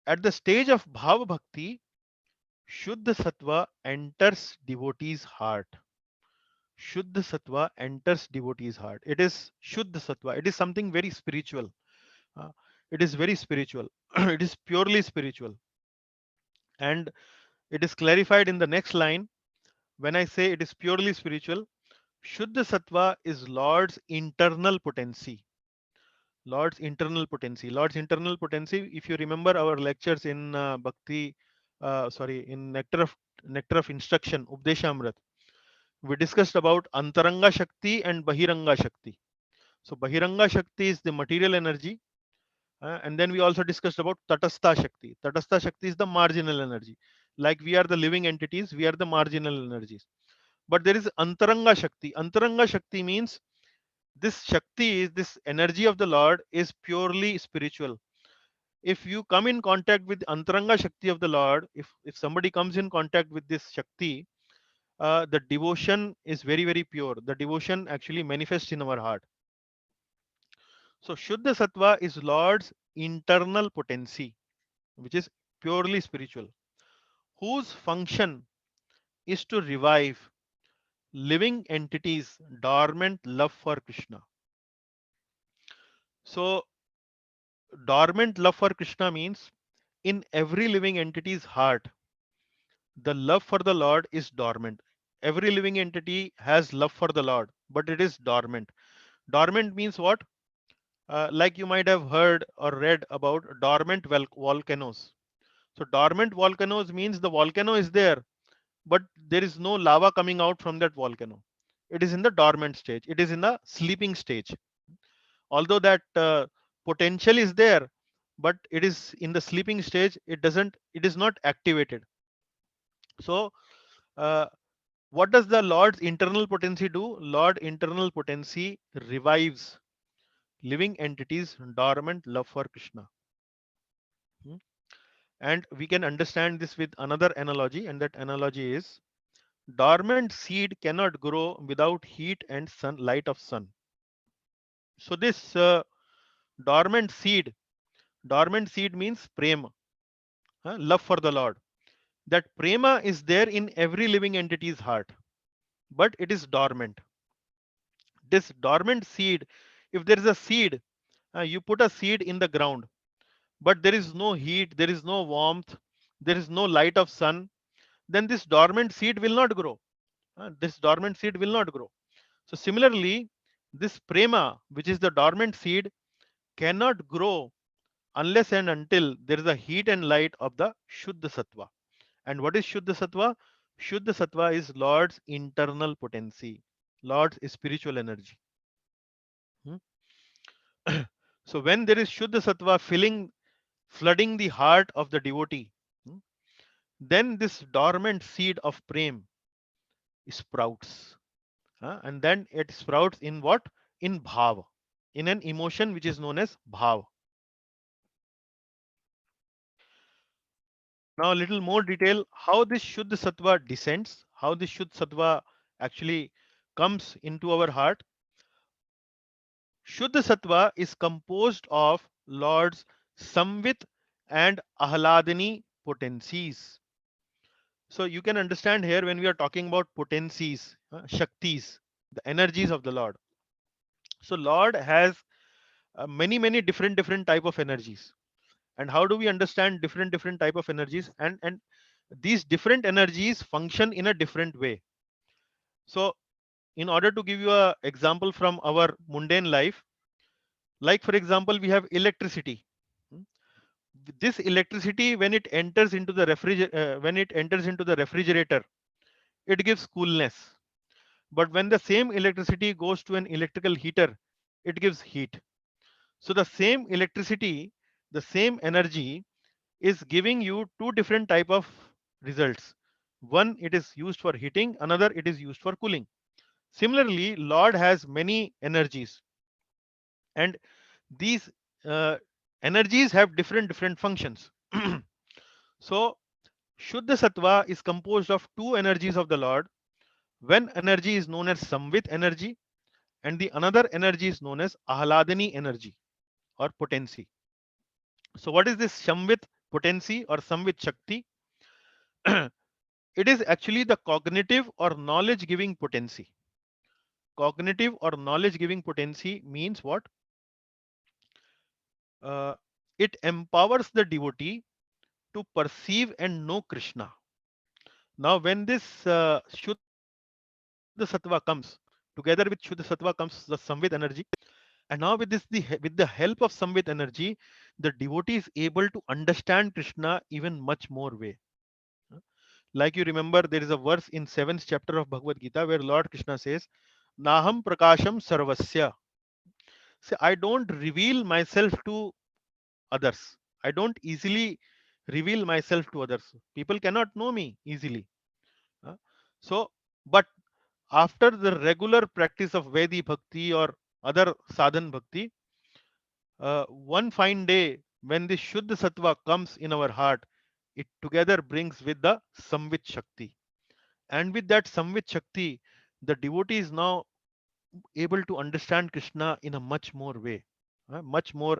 at the stage of Bhava Bhakti, Shuddha Sattva enters devotee's heart. Shuddha Sattva enters devotee's heart. It is Shuddha Sattva. It is something very spiritual. Uh, it is very spiritual. It is purely spiritual. And it is clarified in the next line. When I say it is purely spiritual, Shuddha Sattva is Lord's internal potency. Lord's internal potency. Lord's internal potency. If you remember our lectures in in Nectar of Instruction, Updeshamrit, we discussed about Antaranga Shakti and Bahiranga Shakti. So Bahiranga Shakti is the material energy, and then we also discussed about Tatastha Shakti. Tatastha Shakti is the marginal energy. Like we are the living entities, we are the marginal energies. But there is Antaranga Shakti. Antaranga Shakti means this Shakti is this energy of the Lord is purely spiritual. If you come in contact with Antaranga Shakti of the Lord, if somebody comes in contact with this Shakti, the devotion is very, very pure. The devotion actually manifests in our heart. So Shuddha Sattva is Lord's internal potency, which is purely spiritual, whose function is to revive living entities' dormant love for Krishna. So dormant love for Krishna means in every living entity's heart, the love for the Lord is dormant. Every living entity has love for the Lord, but it is dormant. Dormant means what? Like you might have heard or read about dormant volcanoes. So dormant volcanoes means the volcano is there, but there is no lava coming out from that volcano. It is in the dormant stage. It is in the sleeping stage. Although that potential is there, but it is in the sleeping stage. It is not activated. So uh, what does the Lord's internal potency do? Lord internal potency revives living entities' dormant love for Krishna. Hmm. And we can understand this with another analogy, and that analogy is dormant seed cannot grow without heat and light of sun. So this dormant seed, dormant seed means prema, love for the Lord. That prema is there in every living entity's heart, but it is dormant. This dormant seed, if there is a seed, you put a seed in the ground, but there is no heat, there is no warmth, there is no light of sun, then this dormant seed will not grow. This dormant seed will not grow. So similarly, this prema, which is the dormant seed, cannot grow unless and until there is a heat and light of the Shuddha Sattva. And what is Shuddha Sattva? Shuddha Sattva is Lord's internal potency, Lord's spiritual energy. Hmm? So when there is Shuddha Sattva flooding the heart of the devotee, then this dormant seed of prem sprouts. And then it sprouts in what? In bhava, in an emotion which is known as bhava. Now a little more detail how this Shuddha Sattva descends, how this Shuddha Sattva actually comes into our heart. Shuddha Sattva is composed of Lord's Samvit and Ahladani potencies. So you can understand here when we are talking about potencies, Shaktis, the energies of the Lord. So Lord has many different type of energies. And how do we understand different type of energies? And these different energies function in a different way. So in order to give you a example from our mundane life, like for example, we have electricity. This electricity, when it enters into the refrigerator, it gives coolness. But when the same electricity goes to an electrical heater, it gives heat. So the same electricity, the same energy is giving you two different type of results. One, it is used for heating, another it is used for cooling. Similarly, Lord has many energies, and these uh, energies have different functions. So Shuddha Sattva is composed of two energies of the Lord. One energy is known as Samvit energy, and the another energy is known as Ahladani energy or potency. So what is this Samvit potency or Samvit Shakti? It is actually the cognitive or knowledge giving potency. Cognitive or knowledge giving potency means what? Uh, it empowers the devotee to perceive and know Krishna. Now, when this Shuddha Sattva comes, together with Shuddha Sattva comes the Samvit energy. And now with the help of Samvit energy, the devotee is able to understand Krishna even much more way. Like you remember, there is a verse in 7th chapter of Bhagavad Gita where Lord Krishna says, Naham Prakasham Sarvasya. Say, I don't reveal myself to others. I don't easily reveal myself to others. People cannot know me easily. Uh, So, but After the regular practice of Vedi Bhakti or other sadhan Bhakti, one fine day when the Shuddha Sattva comes in our heart, it together brings with the Samvit Shakti. And with that Samvit Shakti, the devotee is now able to understand Krishna in a much more way, much more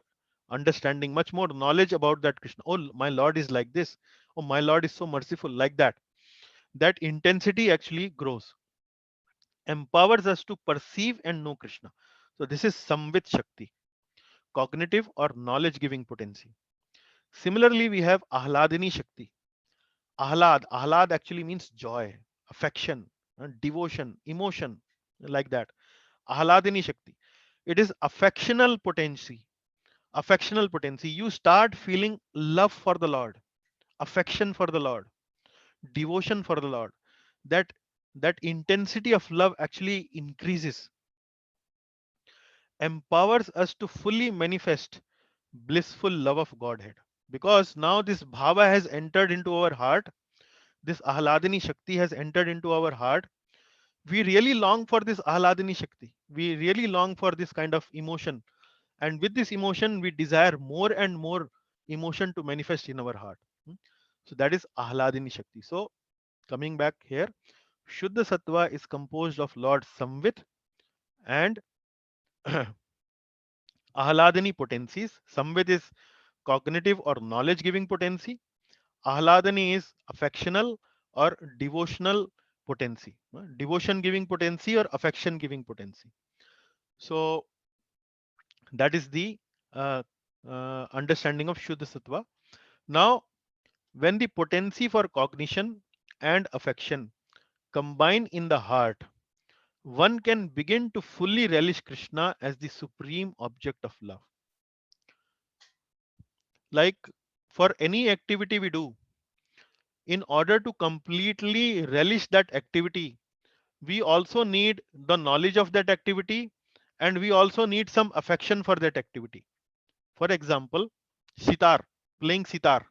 understanding, much more knowledge about that Krishna. Oh, my Lord is like this. Oh, my Lord is so merciful, like that. That intensity actually grows, empowers us to perceive and know Krishna. So this is Samvit Shakti, cognitive or knowledge giving potency. Similarly, we have Ahladini Shakti. Ahlad actually means joy, affection, devotion, emotion, like that. Ahladini Shakti. It is affectional potency. Affectional potency. You start feeling love for the Lord, affection for the Lord, devotion for the Lord. That that intensity of love actually increases, empowers us to fully manifest blissful love of Godhead. Because now this bhava has entered into our heart, this ahladini shakti has entered into our heart. We really long for this ahladini shakti. We really long for this kind of emotion. And with this emotion, we desire more and more emotion to manifest in our heart. So that is ahladini shakti. So coming back here, Shuddha Sattva is composed of Lord Samvit and Ahladani potencies. Samvit is cognitive or knowledge giving potency. Ahladani is affectional or devotional potency. Devotion giving potency or affection giving potency. So that is the understanding of Shuddha Sattva. Now, when the potency for cognition and affection combine in the heart, one can begin to fully relish Krishna as the supreme object of love. Like for any activity we do, in order to completely relish that activity, we also need the knowledge of that activity and we also need some affection for that activity. For example, sitar, playing sitar.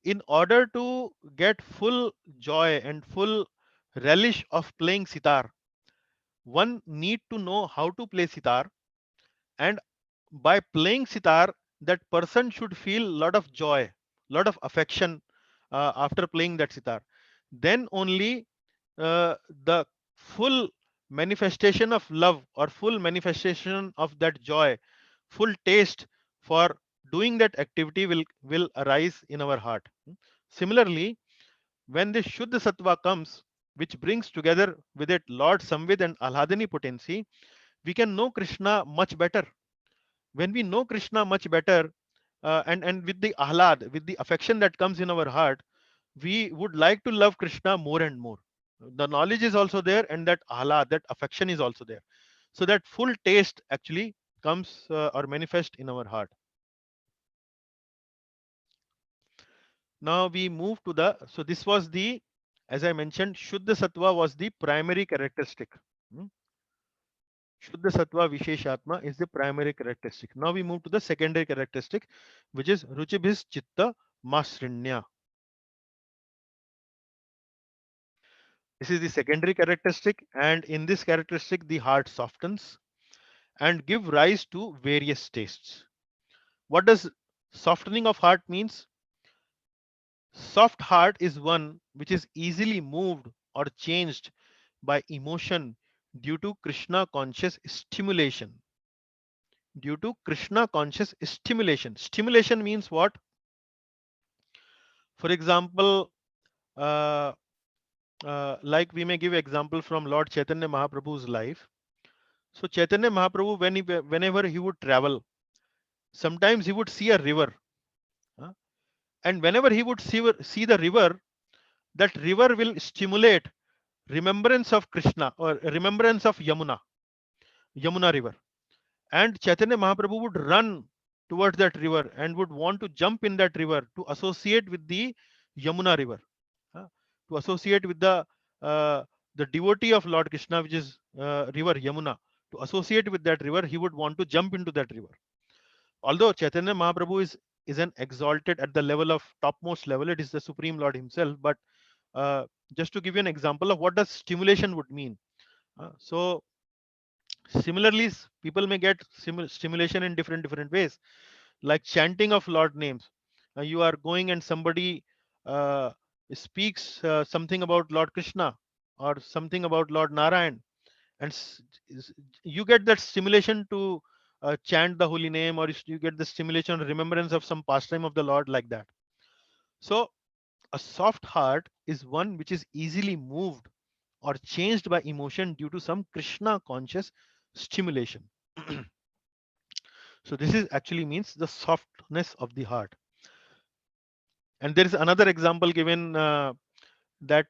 In order to get full joy and full relish of playing sitar, one need to know how to play sitar, and by playing sitar, that person should feel lot of joy, lot of affection after playing that sitar. Then only the full manifestation of love or full manifestation of that joy, full taste for doing that activity will arise in our heart. Similarly, when this Shuddha Sattva comes, which brings together with it Lord Samvid and Alhadani potency, we can know Krishna much better. When we know Krishna much better, and with the ahlad, with the affection that comes in our heart, we would like to love Krishna more and more. The knowledge is also there, and that ahlad, that affection is also there. So that full taste actually comes or manifest in our heart. Now we move to the, so this was the, as I mentioned, Shuddha Sattva was the primary characteristic. Shuddha Sattva Visheshatma is the primary characteristic. Now we move to the secondary characteristic, which is Ruchibhis Chitta Masrinya. This is the secondary characteristic, and in this characteristic, the heart softens and give rise to various tastes. What does softening of heart means? Soft heart is one which is easily moved or changed by emotion due to Krishna conscious stimulation. Due to Krishna conscious stimulation. Stimulation means what? For example, uh, like we may give example from Lord Chaitanya Mahaprabhu's life. So Chaitanya Mahaprabhu, whenever he would travel, sometimes he would see a river, and whenever he would see the river, that river will stimulate remembrance of Krishna or remembrance of Yamuna river. And Chaitanya Mahaprabhu would run towards that river and would want to jump in that river to associate with the Yamuna river, to associate with uh, the devotee of Lord Krishna, which is river Yamuna. To associate with that river, he would want to jump into that river. Although Chaitanya Mahaprabhu is an exalted at the level of topmost level, it is the Supreme Lord himself, but just to give you an example of what does stimulation would mean. So similarly, people may get stimulation in different ways, like chanting of Lord names. You are going and somebody uh, speaks something about Lord Krishna or something about Lord Narayan, and you get that stimulation to chant the holy name, or you get the stimulation remembrance of some pastime of the Lord, like that. So a soft heart is one which is easily moved or changed by emotion due to some Krishna conscious stimulation. So this is actually means the softness of the heart. And there is another example given that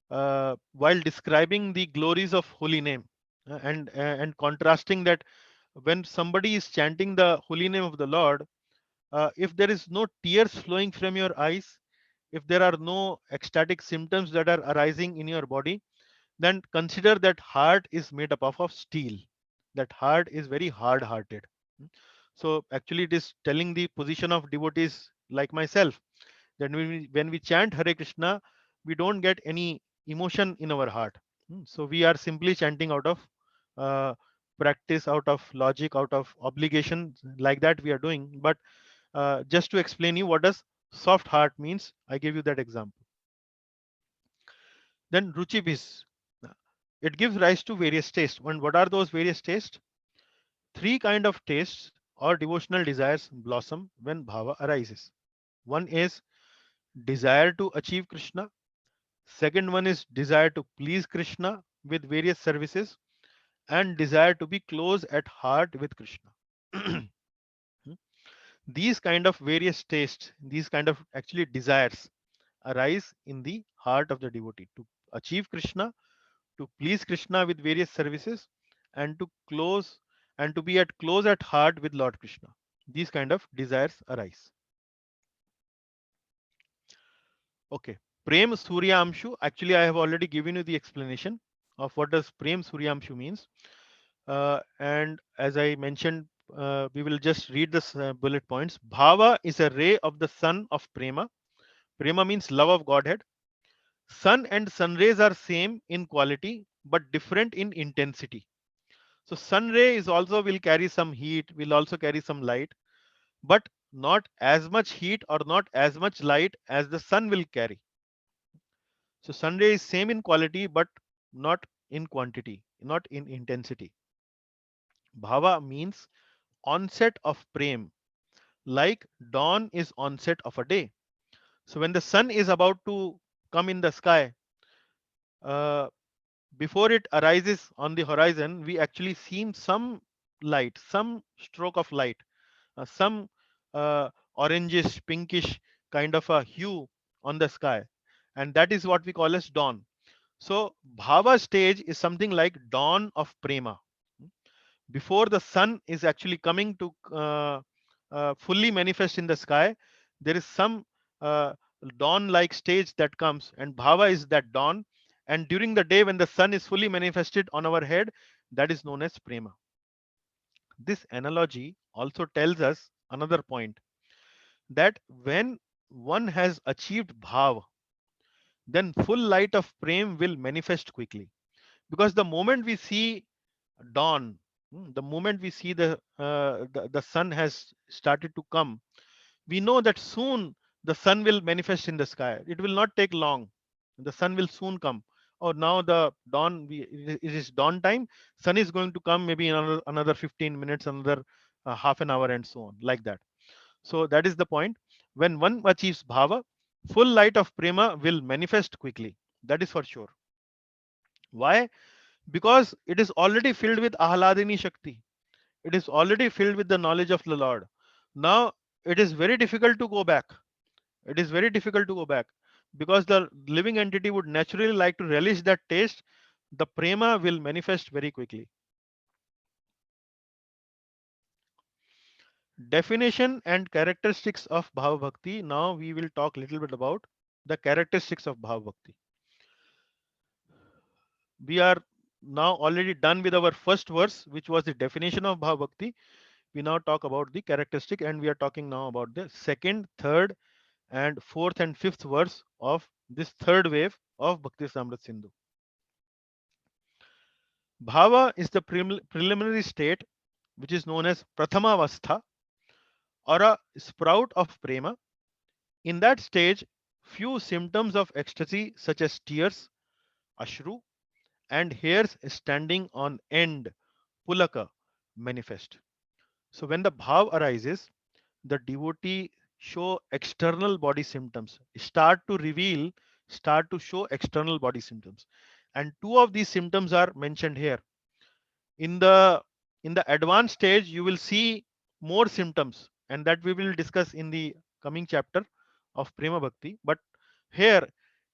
while describing the glories of holy name, and contrasting that when somebody is chanting the holy name of the Lord, if there is no tears flowing from your eyes, if there are no ecstatic symptoms that are arising in your body, then consider that heart is made up of steel. That heart is very hard hearted. So actually it is telling the position of devotees like myself, that when we chant Hare Krishna, we don't get any emotion in our heart. So we are simply chanting out of uh, practice, out of logic, out of obligation, like that we are doing. But just to explain you what does soft heart means, I give you that example. Then ruchi bis, it gives rise to various tastes. And what are those various tastes? Three kind of tastes or devotional desires blossom when bhava arises. One is desire to achieve Krishna. Second one is desire to please Krishna with various services, and desire to be close at heart with Krishna. These kind of various tastes, these kind of actually desires arise in the heart of the devotee to achieve Krishna, to please Krishna with various services, and to close and to be at close at heart with Lord Krishna. These kind of desires arise. Okay. Prem Suryamshu. Actually, I have already given you the explanation of what does Prem Suryamshu means. And as I mentioned, we will just read this bullet points. Bhava is a ray of the sun of Prema. Prema means love of Godhead. Sun and sun rays are same in quality, but different in intensity. So sun ray is also will carry some heat, will also carry some light, but not as much heat or not as much light as the sun will carry. So sun ray is same in quality, but not in quantity, not in intensity. Bhava means onset of prem, like dawn is onset of a day. So when the sun is about to come in the sky, uh, before it arises on the horizon, we actually see some light, some stroke of light, some orangish, pinkish kind of a hue on the sky, and that is what we call as dawn. So bhava stage is something like dawn of prema. Before the sun is actually coming to fully manifest in the sky, there is some uh, dawn like stage that comes, and bhava is that dawn. And during the day when the sun is fully manifested on our head, that is known as prema. This analogy also tells us another point, that when one has achieved bhav, then full light of prem will manifest quickly, because the moment we see dawn, the moment we see the sun has started to come, we know that soon the sun will manifest in the sky. It will not take long, the sun will soon come. Oh, now the dawn, it is dawn time, sun is going to come maybe in another 15 minutes, another half an hour, and so on, like that. So that is the point. When one achieves bhava, full light of prema will manifest quickly, that is for sure. Why? Because it is already filled with ahladini shakti, it is already filled with the knowledge of the Lord. Now it is very difficult to go back. It is very difficult to go back, because the living entity would naturally like to relish that taste. The prema will manifest very quickly. Definition and characteristics of Bhava Bhakti. Now we will talk a little bit about the characteristics of Bhava Bhakti. We are now already done with our first verse, which was the definition of Bhava Bhakti. We now talk about the characteristic, and we are talking now about the second, third, and fourth and fifth verse of this third wave of Bhakti Samrat Sindhu. Bhava is the preliminary state which is known as Prathamavastha or a sprout of prema. In that stage, few symptoms of ecstasy such as tears, ashru, and hairs standing on end, pulaka, manifest. So when the bhav arises, the devotee show external body symptoms, start to show external body symptoms. And two of these symptoms are mentioned here. In the advanced stage, you will see more symptoms, and that we will discuss in the coming chapter of Prema Bhakti. But here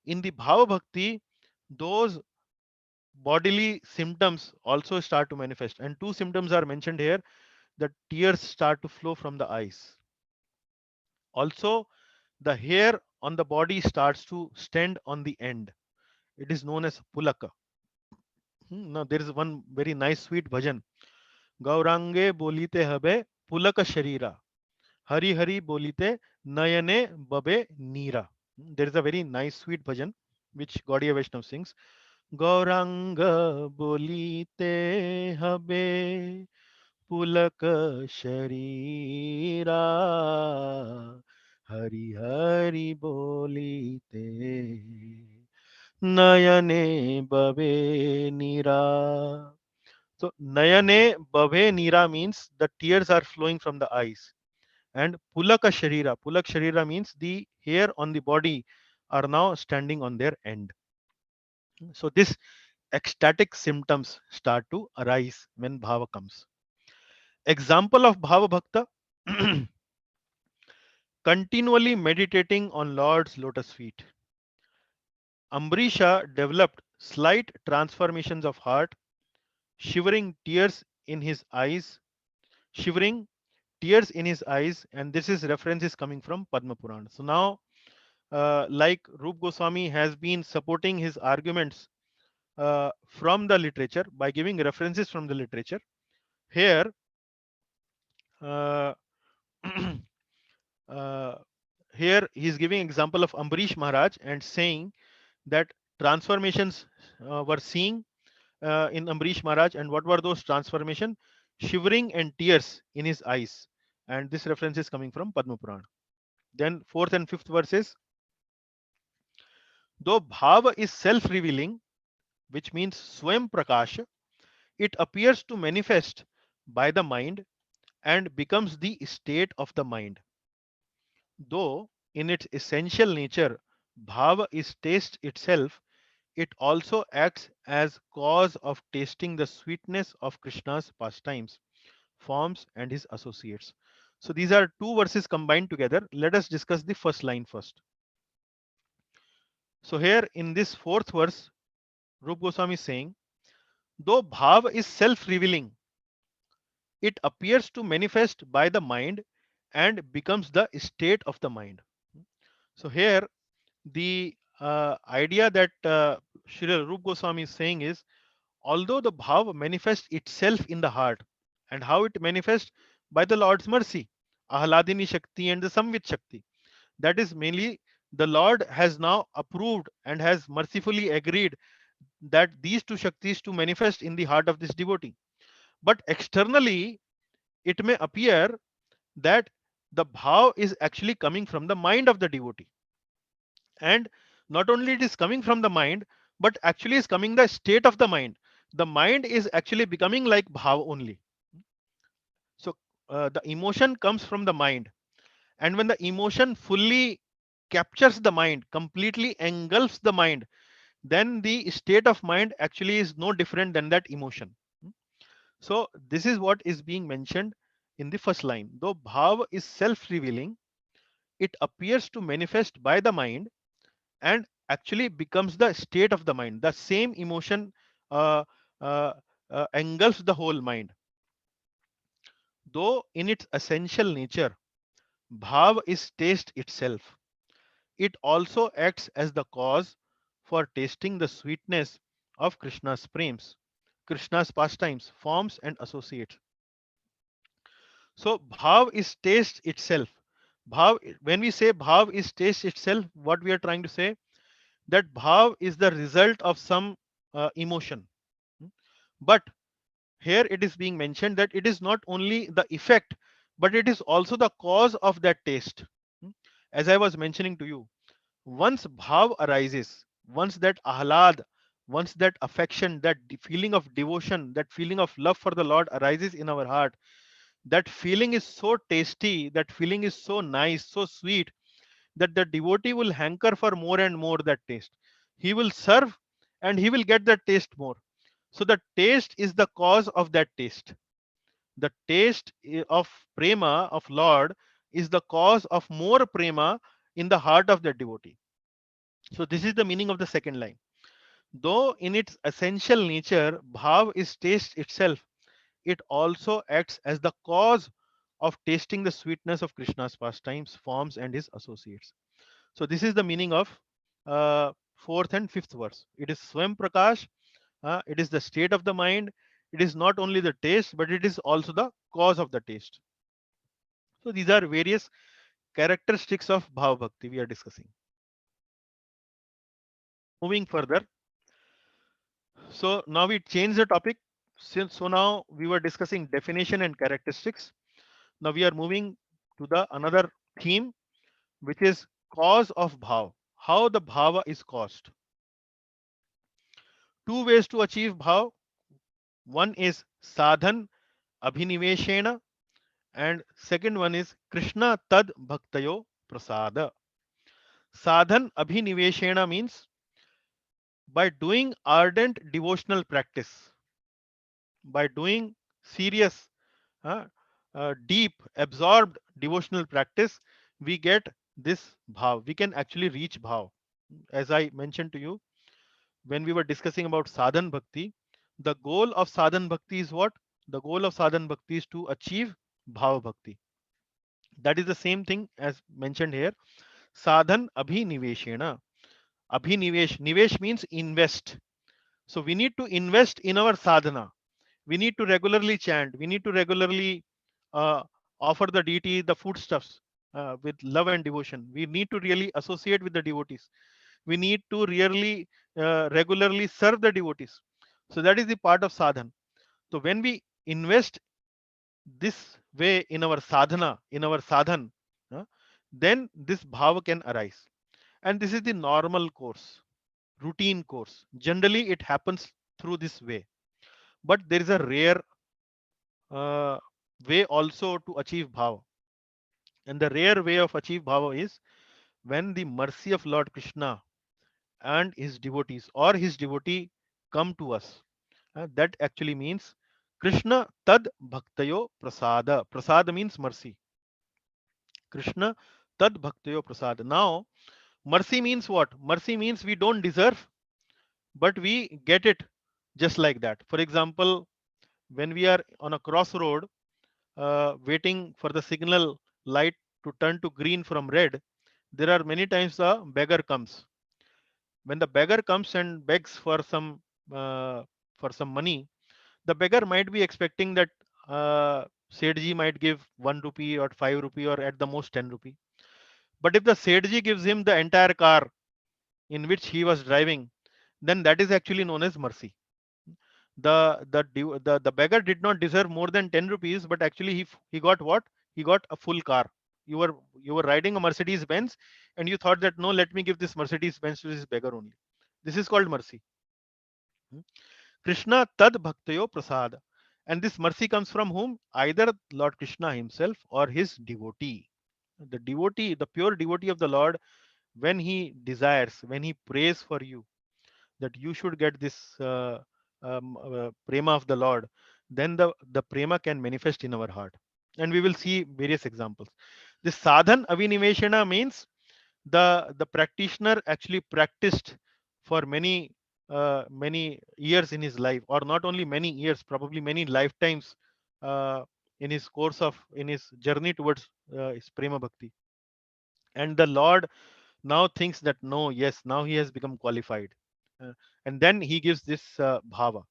in the Bhava Bhakti, those bodily symptoms also start to manifest. And two symptoms are mentioned here: the tears start to flow from the eyes. Also, the hair on the body starts to stand on the end. It is known as pulaka. Now there is one very nice sweet bhajan. Gaurange bolite habe pulaka sharira. Hari Hari bolite nayane babe nira. There is a very nice sweet bhajan which Gaudiya Vaishnav sings. Gauranga bolite habe पुलक शरीरा हरि हरि बोलीते नयने बवे नीरा. So nayane bave nira means the tears are flowing from the eyes. And pulaka sharira means the hair on the body are now standing on their end. So this ecstatic symptoms start to arise when bhava comes. Example of bhava bhakta: continually meditating on Lord's lotus feet. Ambrisha developed slight transformations of heart, shivering tears in his eyes, shivering tears in his eyes, and this is reference is coming from Padma Purana. So now, like Rup Goswami has been supporting his arguments from the literature by giving references from the literature. Here, uh, uh, here he is giving example of Ambarish Maharaj and saying that transformations were seen in Ambarish Maharaj, and what were those transformation? Shivering and tears in his eyes, and this reference is coming from Padma Purana. Then fourth and fifth verses: though bhava is self-revealing, which means swam prakash, it appears to manifest by the mind and becomes the state of the mind. Though in its essential nature bhava is taste itself, it also acts as cause of tasting the sweetness of Krishna's pastimes, forms, and his associates. So these are two verses combined together. Let us discuss the first line first. So here in this fourth verse, Rup Goswami is saying, though bhav is self-revealing, it appears to manifest by the mind and becomes the state of the mind. So here the idea that Srila Rup Goswami is saying is, although the bhav manifests itself in the heart, and how it manifests? By the Lord's mercy, Ahladini Shakti and the Samvit Shakti. That is mainly the Lord has now approved and has mercifully agreed that these two Shaktis to manifest in the heart of this devotee. But externally, it may appear that the bhav is actually coming from the mind of the devotee. And not only it is coming from the mind, but actually is coming the state of the mind. The mind is actually becoming like bhav only. So the emotion comes from the mind, and when the emotion fully captures the mind, completely engulfs the mind, then the state of mind actually is no different than that emotion. So this is what is being mentioned in the first line. Though bhav is self-revealing, it appears to manifest by the mind and actually becomes the state of the mind. The same emotion uh, uh, engulfs the whole mind. Though in its essential nature, bhav is taste itself, it also acts as the cause for tasting the sweetness of Krishna's prems, Krishna's pastimes, forms, and associates. So bhav is taste itself. Bhav, when we say bhav is taste itself, what we are trying to say, that bhav is the result of some emotion. Hmm? But here it is being mentioned that it is not only the effect, but it is also the cause of that taste. Hmm? As I was mentioning to you, once bhav arises, once that ahlad, once that affection, that feeling of devotion, that feeling of love for the Lord arises in our heart, that feeling is so tasty, that feeling is so nice, so sweet, that the devotee will hanker for more and more that taste. He will serve and he will get that taste more. So the taste is the cause of that taste. The taste of prema of Lord is the cause of more prema in the heart of the devotee. So this is the meaning of the second line. Though in its essential nature, bhav is taste itself, it also acts as the cause of tasting the sweetness of Krishna's pastimes, forms, and his associates. So this is the meaning of fourth and fifth verse. It is Swam Prakash, it is the state of the mind. It is not only the taste, but it is also the cause of the taste. So these are various characteristics of Bhava Bhakti we are discussing. Moving further, so now we change the topic. So now we were discussing definition and characteristics. Now we are moving to the another theme, which is cause of bhav. How the bhava is caused. Two ways to achieve bhav. One is sadhan abhiniveshena, and second one is Krishna tad bhaktayo prasada. Sadhan abhiniveshena means by doing ardent devotional practice, by doing serious, deep, absorbed devotional practice, we get this bhav. We can actually reach bhav. As I mentioned to you when we were discussing about sadhan bhakti, the goal of sadhan bhakti is what? The goal of sadhan bhakti is to achieve bhava bhakti. That is the same thing as mentioned here. Sadhan abhiniveshena. Abhinivesh. Nivesh means invest. So we need to invest in our sadhana. We need to regularly chant. We need to regularly uh, offer the deity the foodstuffs with love and devotion. We need to really associate with the devotees. We need to really regularly serve the devotees. So that is the part of sadhana. So when we invest this way in our sadhana, in our sadhan, uh, then this bhava can arise. And this is the normal course, routine course. Generally, it happens through this way. But there is a rare uh, way also to achieve bhava. And the rare way of achieve bhava is when the mercy of Lord Krishna and his devotees or his devotee come to us. That actually means Krishna tad bhaktayo prasada. Prasada means mercy. Krishna tad bhaktayo prasada. Now, mercy means what? Mercy means we don't deserve, but we get it just like that. For example, when we are on a crossroad waiting for the signal light to turn to green from red, there are many times a beggar comes. When the beggar comes and begs uh, for some money, the beggar might be expecting that Sethji might give 1 rupee or 5 rupee or at the most 10 rupee. But if the Sethji gives him the entire car in which he was driving, then that is actually known as mercy. The beggar did not deserve more than 10 rupees, but actually he got what? He got a full car. You were riding a Mercedes Benz and you thought that no, let me give this Mercedes Benz to this beggar only. This is called mercy. Hmm? Krishna tad bhaktayo prasad. And this mercy comes from whom? Either Lord Krishna himself or his devotee. The devotee, the pure devotee of the Lord, when he desires, when he prays for you, that you should get this prema of the Lord, then the prema can manifest in our heart. And we will see various examples. This sadhan aviniveshana means the practitioner actually practiced for many years in his life, or not only many years, probably many lifetimes uh, in his journey towards his prema bhakti. And the Lord now thinks that no, yes, now he has become qualified. Uh, and then he gives this bhava,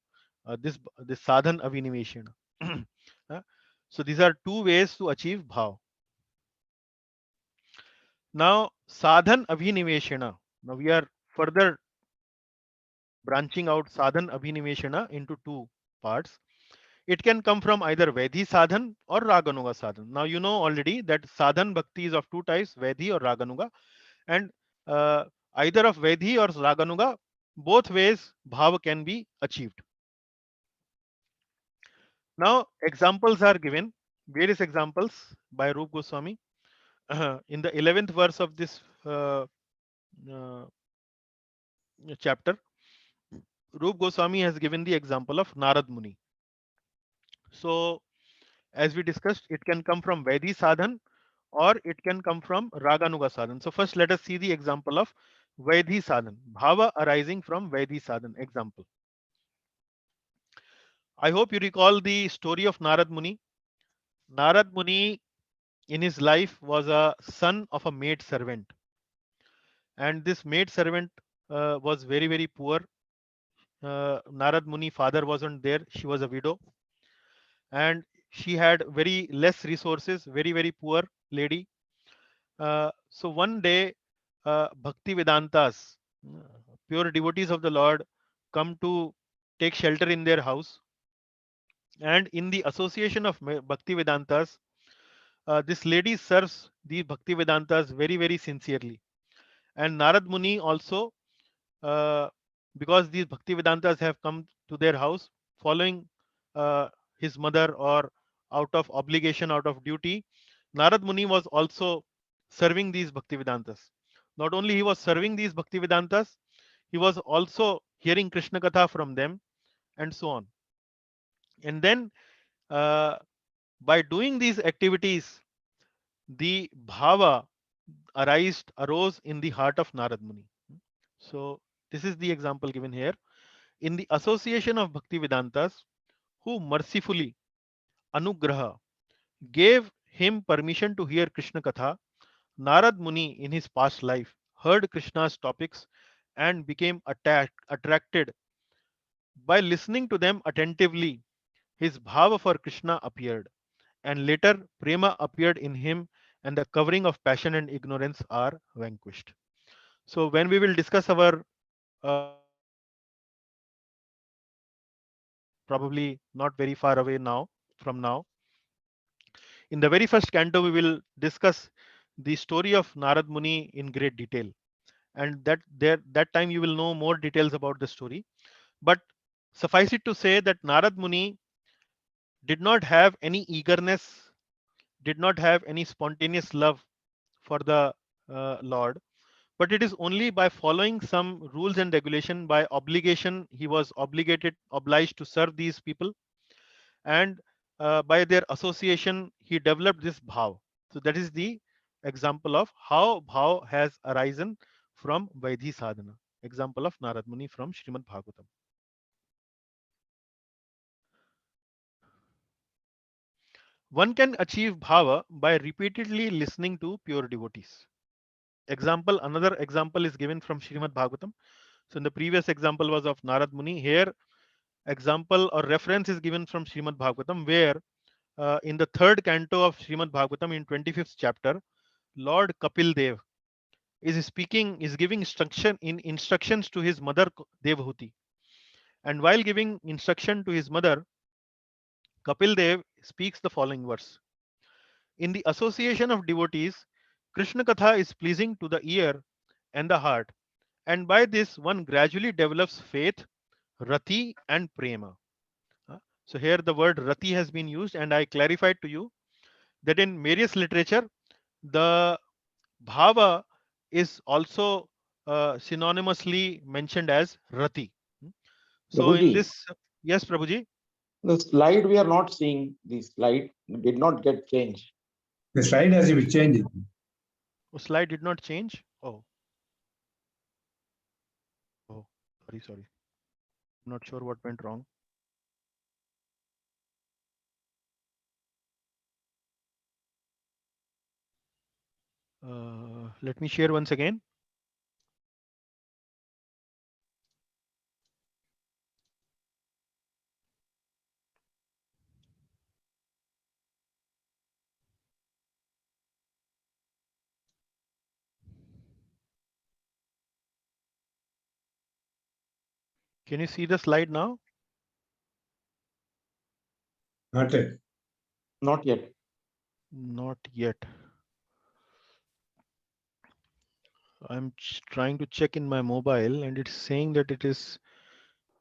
this sadhan aviniveshana. Uh, so these are two ways to achieve bhav. Now, sadhan abhiniveshana. Now we are further branching out sadhan abhiniveshana into two parts. It can come from either Vedhi sadhan or Raganuga sadhan. Now you know already that sadhan bhakti is of two types, Vedhi or Raganuga, and uh, either of Vedhi or Raganuga, both ways bhava can be achieved. Now examples are given, various examples by Rup Goswami. In the 11th verse of this uh, chapter, Rup Goswami has given the example of Narad Muni. So as we discussed, it can come from Vedhi sadhan or it can come from Raganuga sadhan. So first let us see the example of Vedhi sadhan, bhava arising from Vedhi sadhan. Example. I hope you recall the story of Narad Muni. Narad Muni in his life was a son of a maid servant, and this maid servant was very, very poor. Narad Muni father wasn't there, she was a widow, and she had very less resources, very, very poor lady. So one day, Bhaktivedantas, pure devotees of the Lord, come to take shelter in their house. And in the association of Bhaktivedantas, this lady serves the Bhaktivedantas very, very sincerely. And Narad Muni also, uh, because these Bhaktivedantas have come to their house following his mother or out of obligation, out of duty, Narad Muni was also serving these Bhaktivedantas. Not only he was serving these Bhaktivedantas, he was also hearing Krishna Katha from them and so on. And then uh, by doing these activities, the bhava arose in the heart of Narad Muni. So this is the example given here. In the association of Bhaktivedantas, who mercifully, Anugraha, gave him permission to hear Krishna Katha, Narad Muni in his past life heard Krishna's topics and became attracted. By listening to them attentively, his bhava for Krishna appeared, and later prema appeared in him, and the covering of passion and ignorance are vanquished. So when we will discuss our probably not very far away now from now, in the very first canto we will discuss the story of Narad Muni in great detail, and that time you will know more details about the story. But suffice it to say that Narad Muni did not have any eagerness, did not have any spontaneous love for the Lord, but it is only by following some rules and regulation, by obligation, he was obliged to serve these people, and by their association, he developed this bhav. So that is the example of how bhav has arisen from Vaidhi sadhana. Example of Narad Muni from Srimad Bhagavatam. One can achieve bhava by repeatedly listening to pure devotees. Example, another example is given from Srimad Bhagavatam. So in the previous example was of Narad Muni. Here, example or reference is given from Srimad Bhagavatam, where in the third canto of Srimad Bhagavatam, in 25th chapter, Lord Kapil Dev is giving instructions to his mother Devhuti. And while giving instruction to his mother, Kapil Dev speaks the following verse. In the association of devotees, Krishna Katha is pleasing to the ear and the heart, and by this one gradually develops faith, rati, and prema. So here the word rati has been used, and I clarified to you that in various literature, the bhava is also synonymously mentioned as rati. So in Prabhuji, this, yes, Prabhuji, the slide we are not seeing, the slide did not get changed. The slide has to be changed. slide did not change. Oh, sorry. Not sure what went wrong. Let me share once again. Can you see the slide now? Not yet. Not yet. Not yet. I'm trying to check in my mobile and it's saying that it is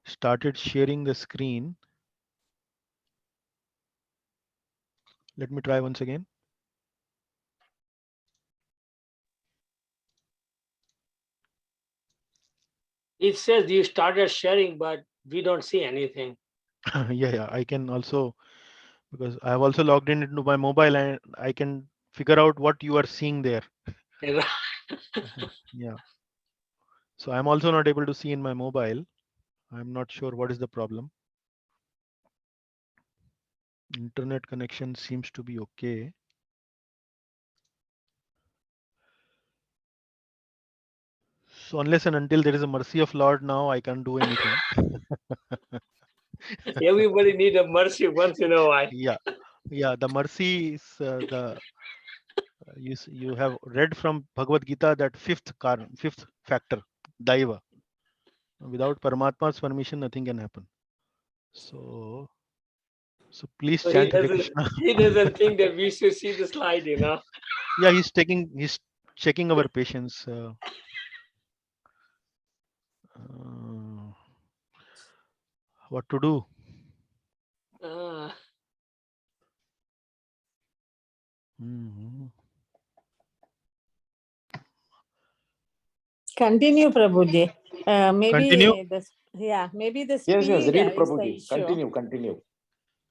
started sharing the screen. Let me try once again. It says you started sharing, but we don't see anything. Yeah, I can also, because I have also logged in into my mobile and I can figure out what you are seeing there. Yeah. So I'm also not able to see in my mobile. I'm not sure what is the problem. Internet connection seems to be okay. So unless and until there is a mercy of Lord now, I can't do anything. Everybody need a mercy once in a while. Yeah, yeah. The mercy is the you have read from Bhagavad Gita that fifth factor, daiva. Without Paramatma's permission, nothing can happen. So please So chant Hare Krishna. he doesn't think that we should see the slide, you know. Yeah, he's checking our patience. What to do? Mhm. Continue, Prabhuji. Continue. Maybe the Yes, speed read is the Prabhuji. issue. Continue.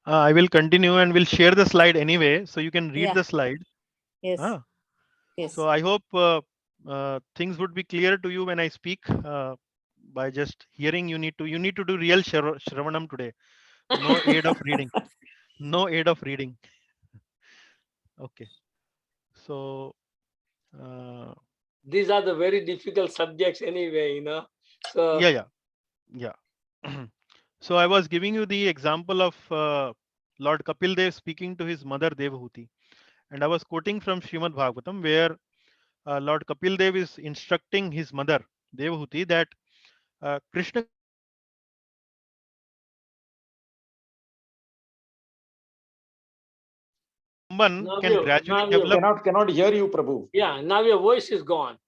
I will continue and we'll share the slide anyway, so you can read Yeah. the slide. Yes. Ah. Yes. So I hope things would be clear to you when I speak. By just hearing, you need to do real Shravanam today. No aid of reading. No aid of reading. Okay. So These are the very difficult subjects anyway, you know. So yeah. So I was giving you the example of Lord Kapil Dev speaking to his mother Devahuti, and I was quoting from Srimad Bhagavatam where Lord Kapil Dev is instructing his mother Devahuti that Krishna can gradually develop. Cannot hear you, Prabhu. Yeah, now your voice is gone.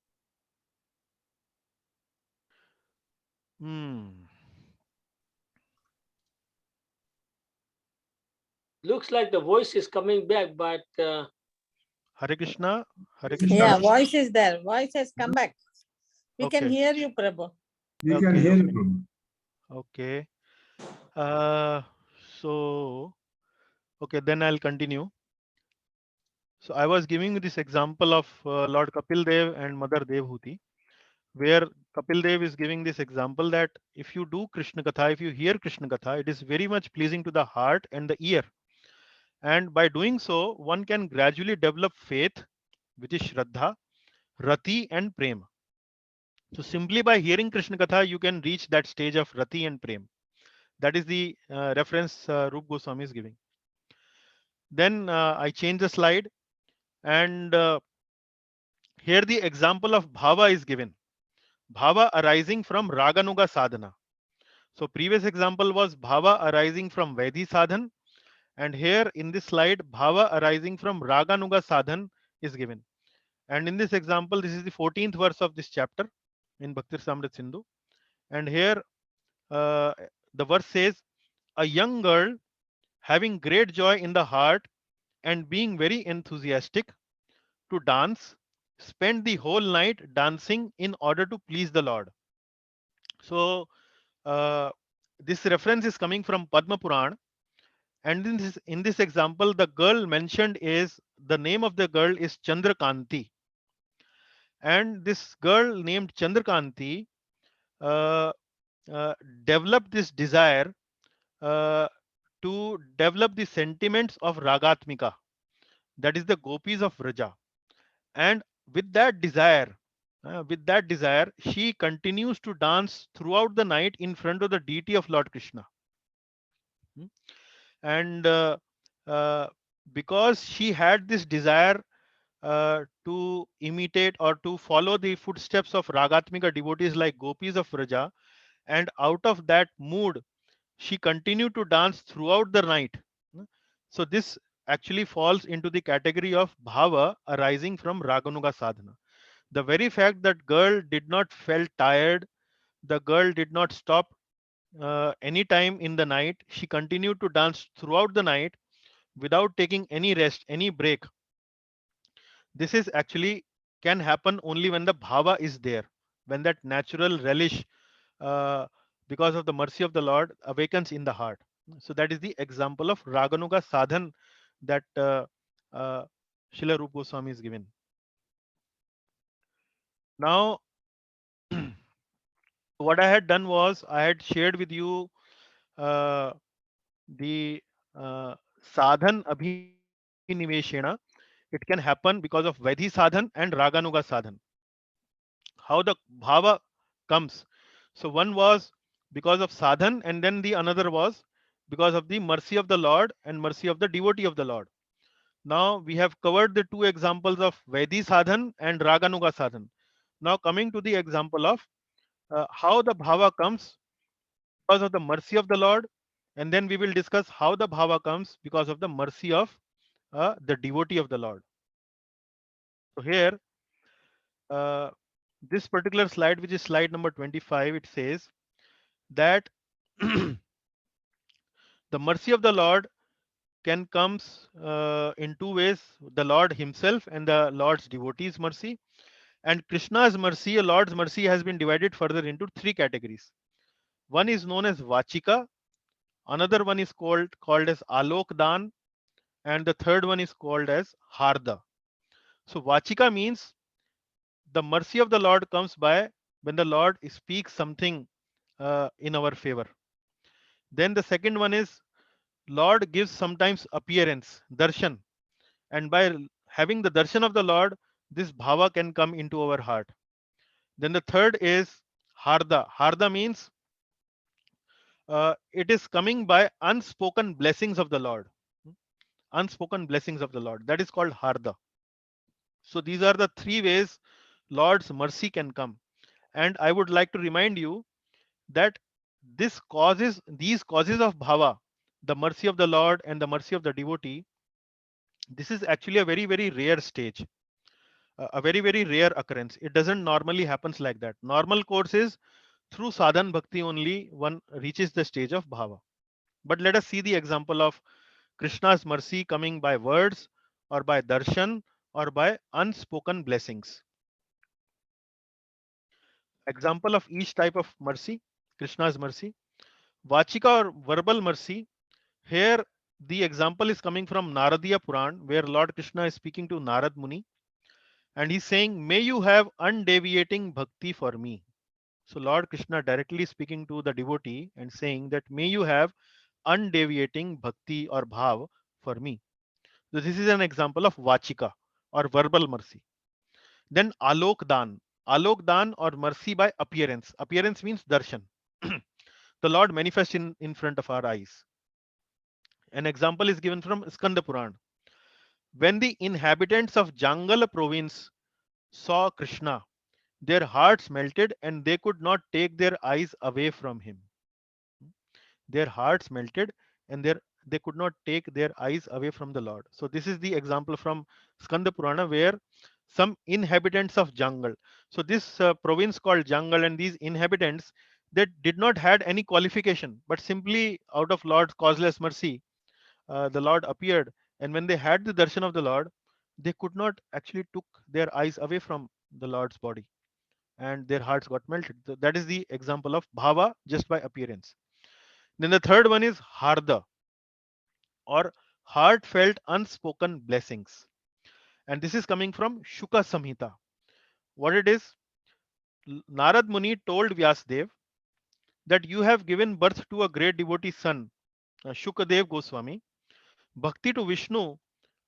Looks like the voice is coming back, but Hare Krishna. Yeah, voice is there. Voice has come back. We can Okay. hear you, Prabhu. We can hear you, Prabhu. Okay. So, okay, then I'll continue. So I was giving you this example of Lord Kapil Dev and Mother Devhuti, where Kapil Dev is giving this example that if you do Krishna Katha, if you hear Krishna Katha, it is very much pleasing to the heart and the ear. And by doing so, one can gradually develop faith, which is Shraddha, Rati and Prema. So simply by hearing Krishna Katha, you can reach that stage of Rati and Prema. That is the reference Rup Goswami is giving. Then I change the slide, and here the example of Bhava is given. Bhava arising from Raganuga sadhana. So previous example was Bhava arising from Vaidhi sadhan, and here in this slide Bhava arising from Raganuga sadhan is given. And in this example, this is the 14th verse of this chapter in Bhakti Samrit Sindhu. And here the verse says, a young girl having great joy in the heart and being very enthusiastic to dance, spent the whole night dancing in order to please the Lord. So this reference is coming from Padma Puran, and in this example, the girl mentioned is the name of the girl is Chandrakanti, and this girl named Chandrakanti uh, developed this desire to develop the sentiments of Ragatmika, that is the gopis of Vraja, and with that desire, she continues to dance throughout the night in front of the deity of Lord Krishna. And because she had this desire to imitate or to follow the footsteps of Ragatmika devotees like gopis of Vraja, and out of that mood, she continued to dance throughout the night. So this actually falls into the category of bhava arising from Raganuga sadhana. The very fact that girl did not felt tired, the girl did not stop any time in the night. She continued to dance throughout the night without taking any rest, any break. This is actually can happen only when the bhava is there, when that natural relish uh, because of the mercy of the Lord awakens in the heart. So that is the example of Raganuga sadhan that uh, Srila Rupa Goswami is given. Now, what I had done was I had shared with you uh, the sadhan abhiniveshena. It can happen because of Vaidhi sadhan and Raganuga sadhan. How the bhava comes. So one was because of sadhan, and then the another was because of the mercy of the Lord and mercy of the devotee of the Lord. Now we have covered the two examples of Vaidhi sadhan and Raganuga sadhan. Now coming to the example of how the bhava comes because of the mercy of the Lord, and then we will discuss how the bhava comes because of the mercy of the devotee of the Lord. So here, uh, this particular slide, which is slide number 25, it says that the mercy of the Lord can comes in two ways: the Lord Himself and the Lord's devotees' mercy. And Krishna's mercy, a Lord's mercy, has been divided further into three categories. One is known as Vachika, another one is called as Alok Dan, and the third one is called as Harda. So Vachika means the mercy of the Lord comes by when the Lord speaks something in our favor. Then the second one is Lord gives sometimes appearance, darshan, and by having the darshan of the Lord, this bhava can come into our heart. Then the third is Harda. Harda means it is coming by unspoken blessings of the Lord. Unspoken blessings of the Lord. That is called Harda. So these are the three ways Lord's mercy can come. And I would like to remind you that these causes of bhava, the mercy of the Lord and the mercy of the devotee, this is actually a very, very rare stage, a very, very rare occurrence. It doesn't normally happens like that. Normal course is through sadhan bhakti only one reaches the stage of bhava. But let us see the example of Krishna's mercy coming by words or by darshan or by unspoken blessings. Example of each type of mercy: Krishna's mercy. Vachika or verbal mercy. Here the example is coming from Naradiya Puran, where Lord Krishna is speaking to Narad Muni, and he's saying, may you have undeviating bhakti for me. So Lord Krishna directly speaking to the devotee and saying that may you have undeviating bhakti or bhav for me. So this is an example of vachika or verbal mercy. Then alok dan. Alok dan or mercy by appearance. Appearance means darshan. The Lord manifests in front of our eyes. An example is given from Skanda Puran. When the inhabitants of Jangal province saw Krishna, their hearts melted and they could not take their eyes away from him. Their hearts melted and they could not take their eyes away from the Lord. So this is the example from Skanda Purana, where some inhabitants of Jangal. So this province called Jangal and these inhabitants, they did not had any qualification, but simply out of Lord's causeless mercy, the Lord appeared, and when they had the darshan of the Lord, they could not actually took their eyes away from the Lord's body, and their hearts got melted. So that is the example of bhava just by appearance. Then the third one is harda or heartfelt unspoken blessings, and this is coming from Shuka Samhita. What it is, Narad Muni told Vyasdev that you have given birth to a great devotee son, Shukadev Goswami. Bhakti to Vishnu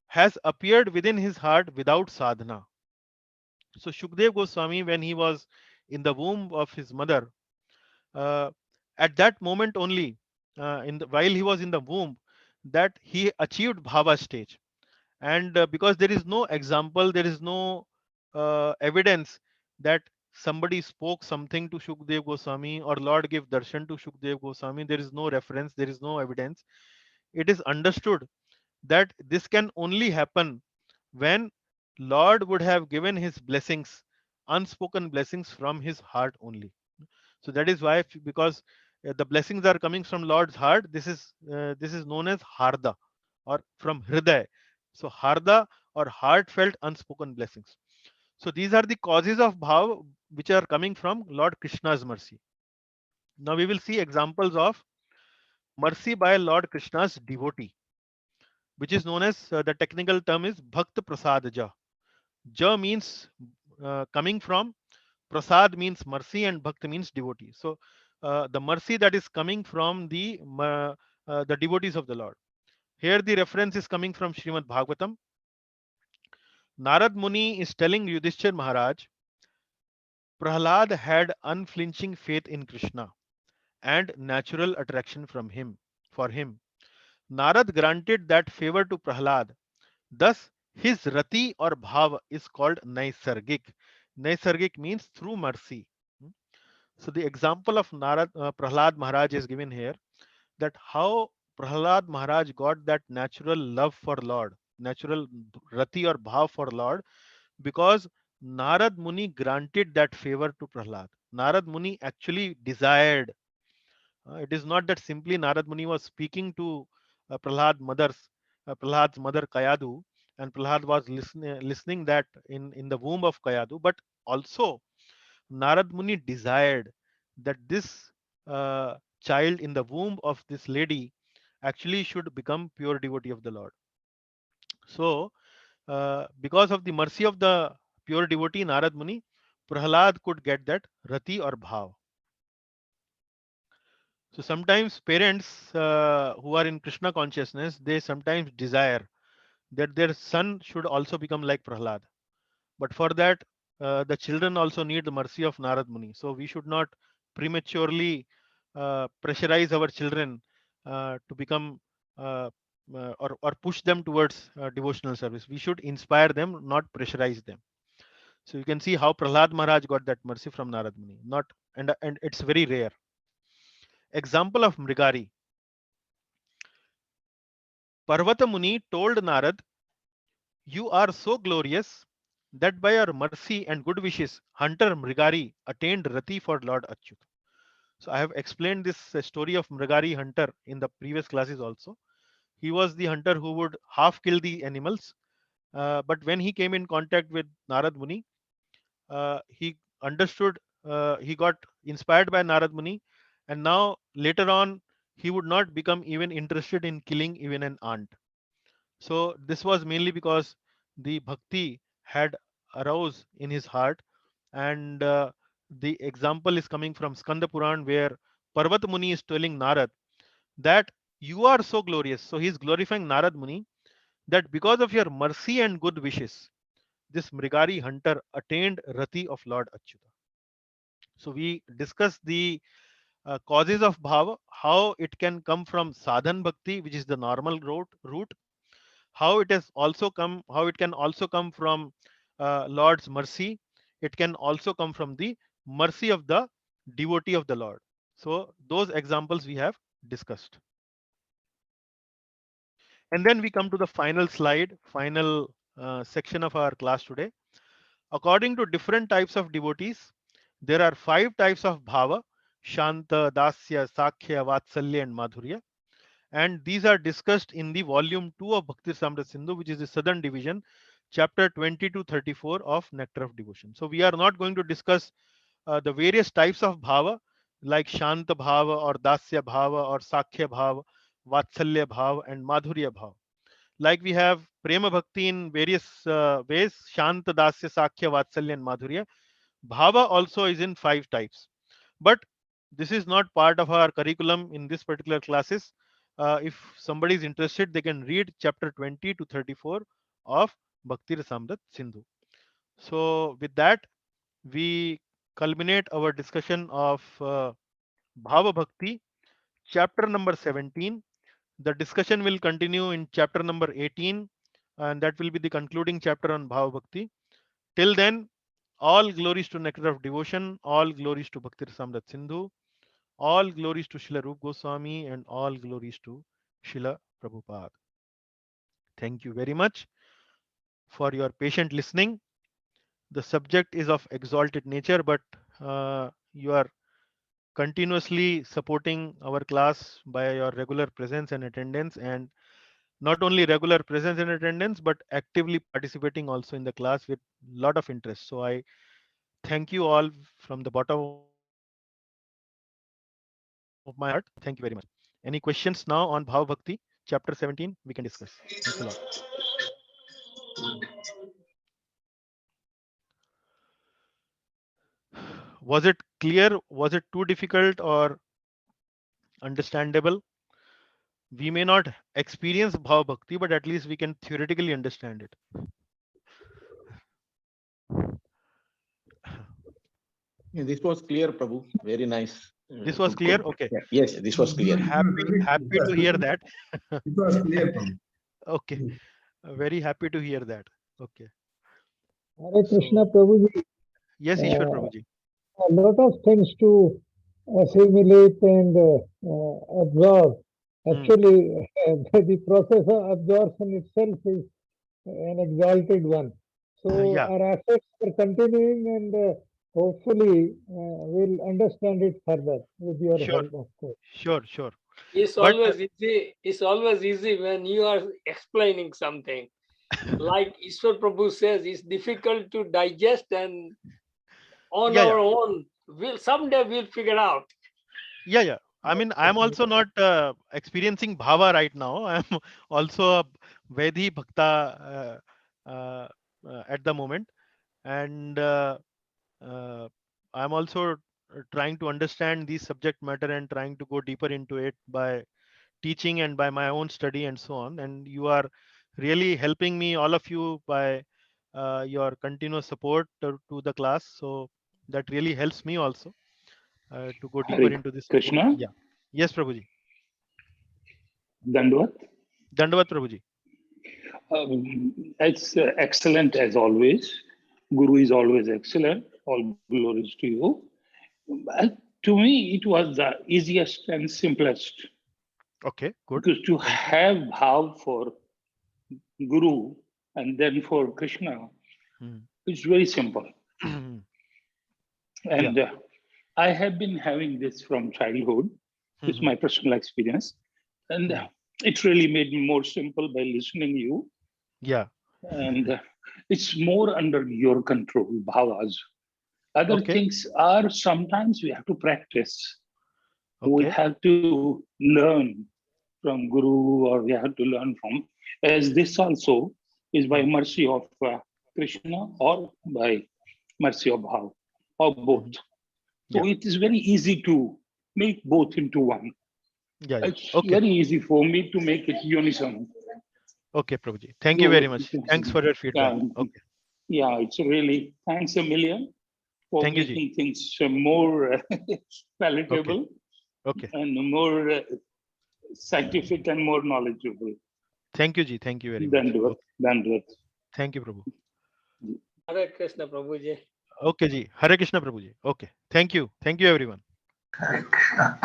has appeared within his heart without sadhana. So Shukdev Goswami, when he was in the womb of his mother, uh, at that moment only, while he was in the womb, that he achieved bhava stage. And because there is no example, there is no evidence that somebody spoke something to Shukdev Goswami or Lord gave darshan to Shukdev Goswami. There is no reference, there is no evidence. It is understood that this can only happen when Lord would have given his blessings, unspoken blessings from his heart only. So that is why, because the blessings are coming from Lord's heart, this is known as Harda or from Hriday. So Harda or heartfelt unspoken blessings. So these are the causes of bhav which are coming from Lord Krishna's mercy. Now we will see examples of mercy by Lord Krishna's devotee, which is known as the technical term is Bhakt Prasadaja. Ja means coming from, Prasad means mercy, and Bhakt means devotee. So the mercy that is coming from the devotees of the Lord. Here the reference is coming from Srimad Bhagavatam. Narad Muni is telling Yudhishthir Maharaj, Prahlad had unflinching faith in Krishna and natural attraction from him for him. Narad granted that favor to Prahlad. Thus, his rati or bhav is called naisargik. Naisargik means through mercy. So the example of Prahlad Maharaj is given here, that how Prahlad Maharaj got that natural love for Lord, natural rati or bhav for Lord, because Narad Muni granted that favor to Prahlad. Narad Muni actually desired. It is not that simply Narad Muni was speaking to Prahlad's mother Kayadu, and Prahlad was listening that in the womb of Kayadu, but also Narad Muni desired that this child in the womb of this lady actually should become pure devotee of the Lord. So, because of the mercy of the pure devotee Narad Muni, Prahlad could get that rati or bhav. So sometimes parents who are in Krishna consciousness, they sometimes desire that their son should also become like Prahlad. But for that, the children also need the mercy of Narad Muni. So we should not prematurely pressurize our children to become or push them towards devotional service. We should inspire them, not pressurize them. So you can see how Prahlad Maharaj got that mercy from Narad Muni. Not and it's very rare. Example of Mrigari. Parvata Muni told Narad, "You are so glorious that by your mercy and good wishes, hunter Mrigari attained rati for Lord Achyut." So I have explained this story of Mrigari hunter in the previous classes also. He was the hunter who would half kill the animals, but when he came in contact with Narad Muni, he understood, he got inspired by Narad Muni, and now later on, he would not become even interested in killing even an ant. So this was mainly because the bhakti had aroused in his heart, and the example is coming from Skanda Puran, where Parvat Muni is telling Narad that you are so glorious. So he is glorifying Narad Muni that because of your mercy and good wishes, this Mrigari hunter attained rati of Lord Achyuta. So we discussed the causes of bhava, how it can come from sadhan bhakti, which is the normal route, how it can also come from Lord's mercy. It can also come from the mercy of the devotee of the Lord. So those examples we have discussed. And then we come to the final slide, final section of our class today. According to different types of devotees, there are 5 types of bhava: Shanta, Dasya, Sakhya, Vatsalya, and Madhurya. And these are discussed in the volume 2 of Bhakti Samrat Sindhu, which is the southern division, chapter 20 to 34 of Nectar of Devotion. So we are not going to discuss the various types of bhava like Shanta bhava or Dasya bhava or Sakhya bhava, Vatsalya bhava, and Madhurya bhava. Like we have prema bhakti in various ways: Shanta, Dasya, Sakhya, Vatsalya, and Madhurya. Bhava also is in 5 types. But this is not part of our curriculum in this particular classes. If somebody is interested, they can read chapter 20 to 34 of Bhakti Rasamrit Sindhu. So with that, we culminate our discussion of Bhava Bhakti, chapter number 17. The discussion will continue in chapter number 18, and that will be the concluding chapter on Bhava Bhakti. Till then, All glories to Nectar of Devotion. All glories to Bhakti Rasamrita Sindhu. All glories to Srila Rup Goswami, and all glories to Srila Prabhupada. Thank you very much for your patient listening. The subject is of exalted nature, but you are continuously supporting our class by your regular presence and attendance, and not only regular presence and attendance, but actively participating also in the class with a lot of interest. So I thank you all from the bottom of my heart. Thank you very much. Any questions now on Bhava Bhakti, Chapter 17? We can discuss. Thanks a lot. Was it clear? Was it too difficult or understandable? We may not experience Bhava Bhakti, but at least we can theoretically understand it. Yeah, this was clear, Prabhu. Very nice. This was clear? Okay. Yeah, yes, this was clear. Happy to hear that. It was clear from you. Okay. Very happy to hear that. Okay. Hare Krishna Prabhuji, Yes, Ishwar Prabhuji. a lot of things to assimilate and absorb. Actually, the process of absorption itself is an exalted one. So Yeah. our efforts are continuing, and hopefully we'll understand it further with your Sure. help, of course. Sure. It's But- always easy. It's always easy when you are explaining something. Like Ishwar Prabhu says, it's difficult to digest, and on Yeah, our own, someday we'll figure out. Yeah. I mean, I'm also not experiencing Bhava right now. I'm also a Vedhi Bhakta at the moment. And I'm also trying to understand the subject matter and trying to go deeper into it by teaching and by my own study and so on. And you are really helping me, all of you, by your continuous support to the class. So that really helps me also to go deeper Hare into this. Krishna, Yeah. Yes, Prabhuji. Dandavat. Dandavat, Prabhuji. It's excellent as always. Guru is always excellent. All glories to you. To me, it was the easiest and simplest, Okay, good. because to have bhav for Guru and then for Krishna, it's very simple. And I have been having this from childhood. It's my personal experience. And it really made me more simple by listening to you. Yeah. And it's more under your control, bhavas. Other things are sometimes we have to practice. We have to learn from Guru, or we have to learn from, as this also is by mercy of Krishna or by mercy of Bhav, or both. So it is very easy to make both into one. Yeah. It's very easy for me to make it unison. Okay, Prabhuji. Thank you very much. Thanks for your feedback. Okay. Yeah, it's really thanks a million for Thank you, making things more palatable and more scientific and more knowledgeable. Thank you, Ji. Thank you very much. Dandruat. Thank you, Prabhu. Hare Krishna Prabhuji. Okay, Ji. Hare Krishna, Prabhuji. Okay. Thank you. Thank you, everyone. Hare Krishna.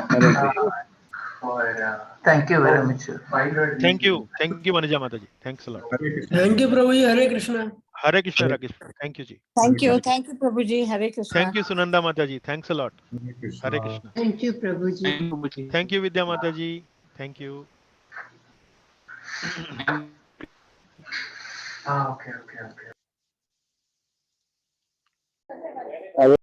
Thank you very much, sir. Thank you. Thank you, Manija Mataji. Thanks a lot. Thank you, Prabhuji. Hare Krishna. Hare Krishna, Rakesh. Thank you, Ji. Thank you. Thank you, Prabhuji. Hare Krishna. Thank you, Sunanda Mataji. Thanks a lot. Hare Krishna. Thank you, Prabhuji. Thank you, Vidya Mataji. Thank you. Okay.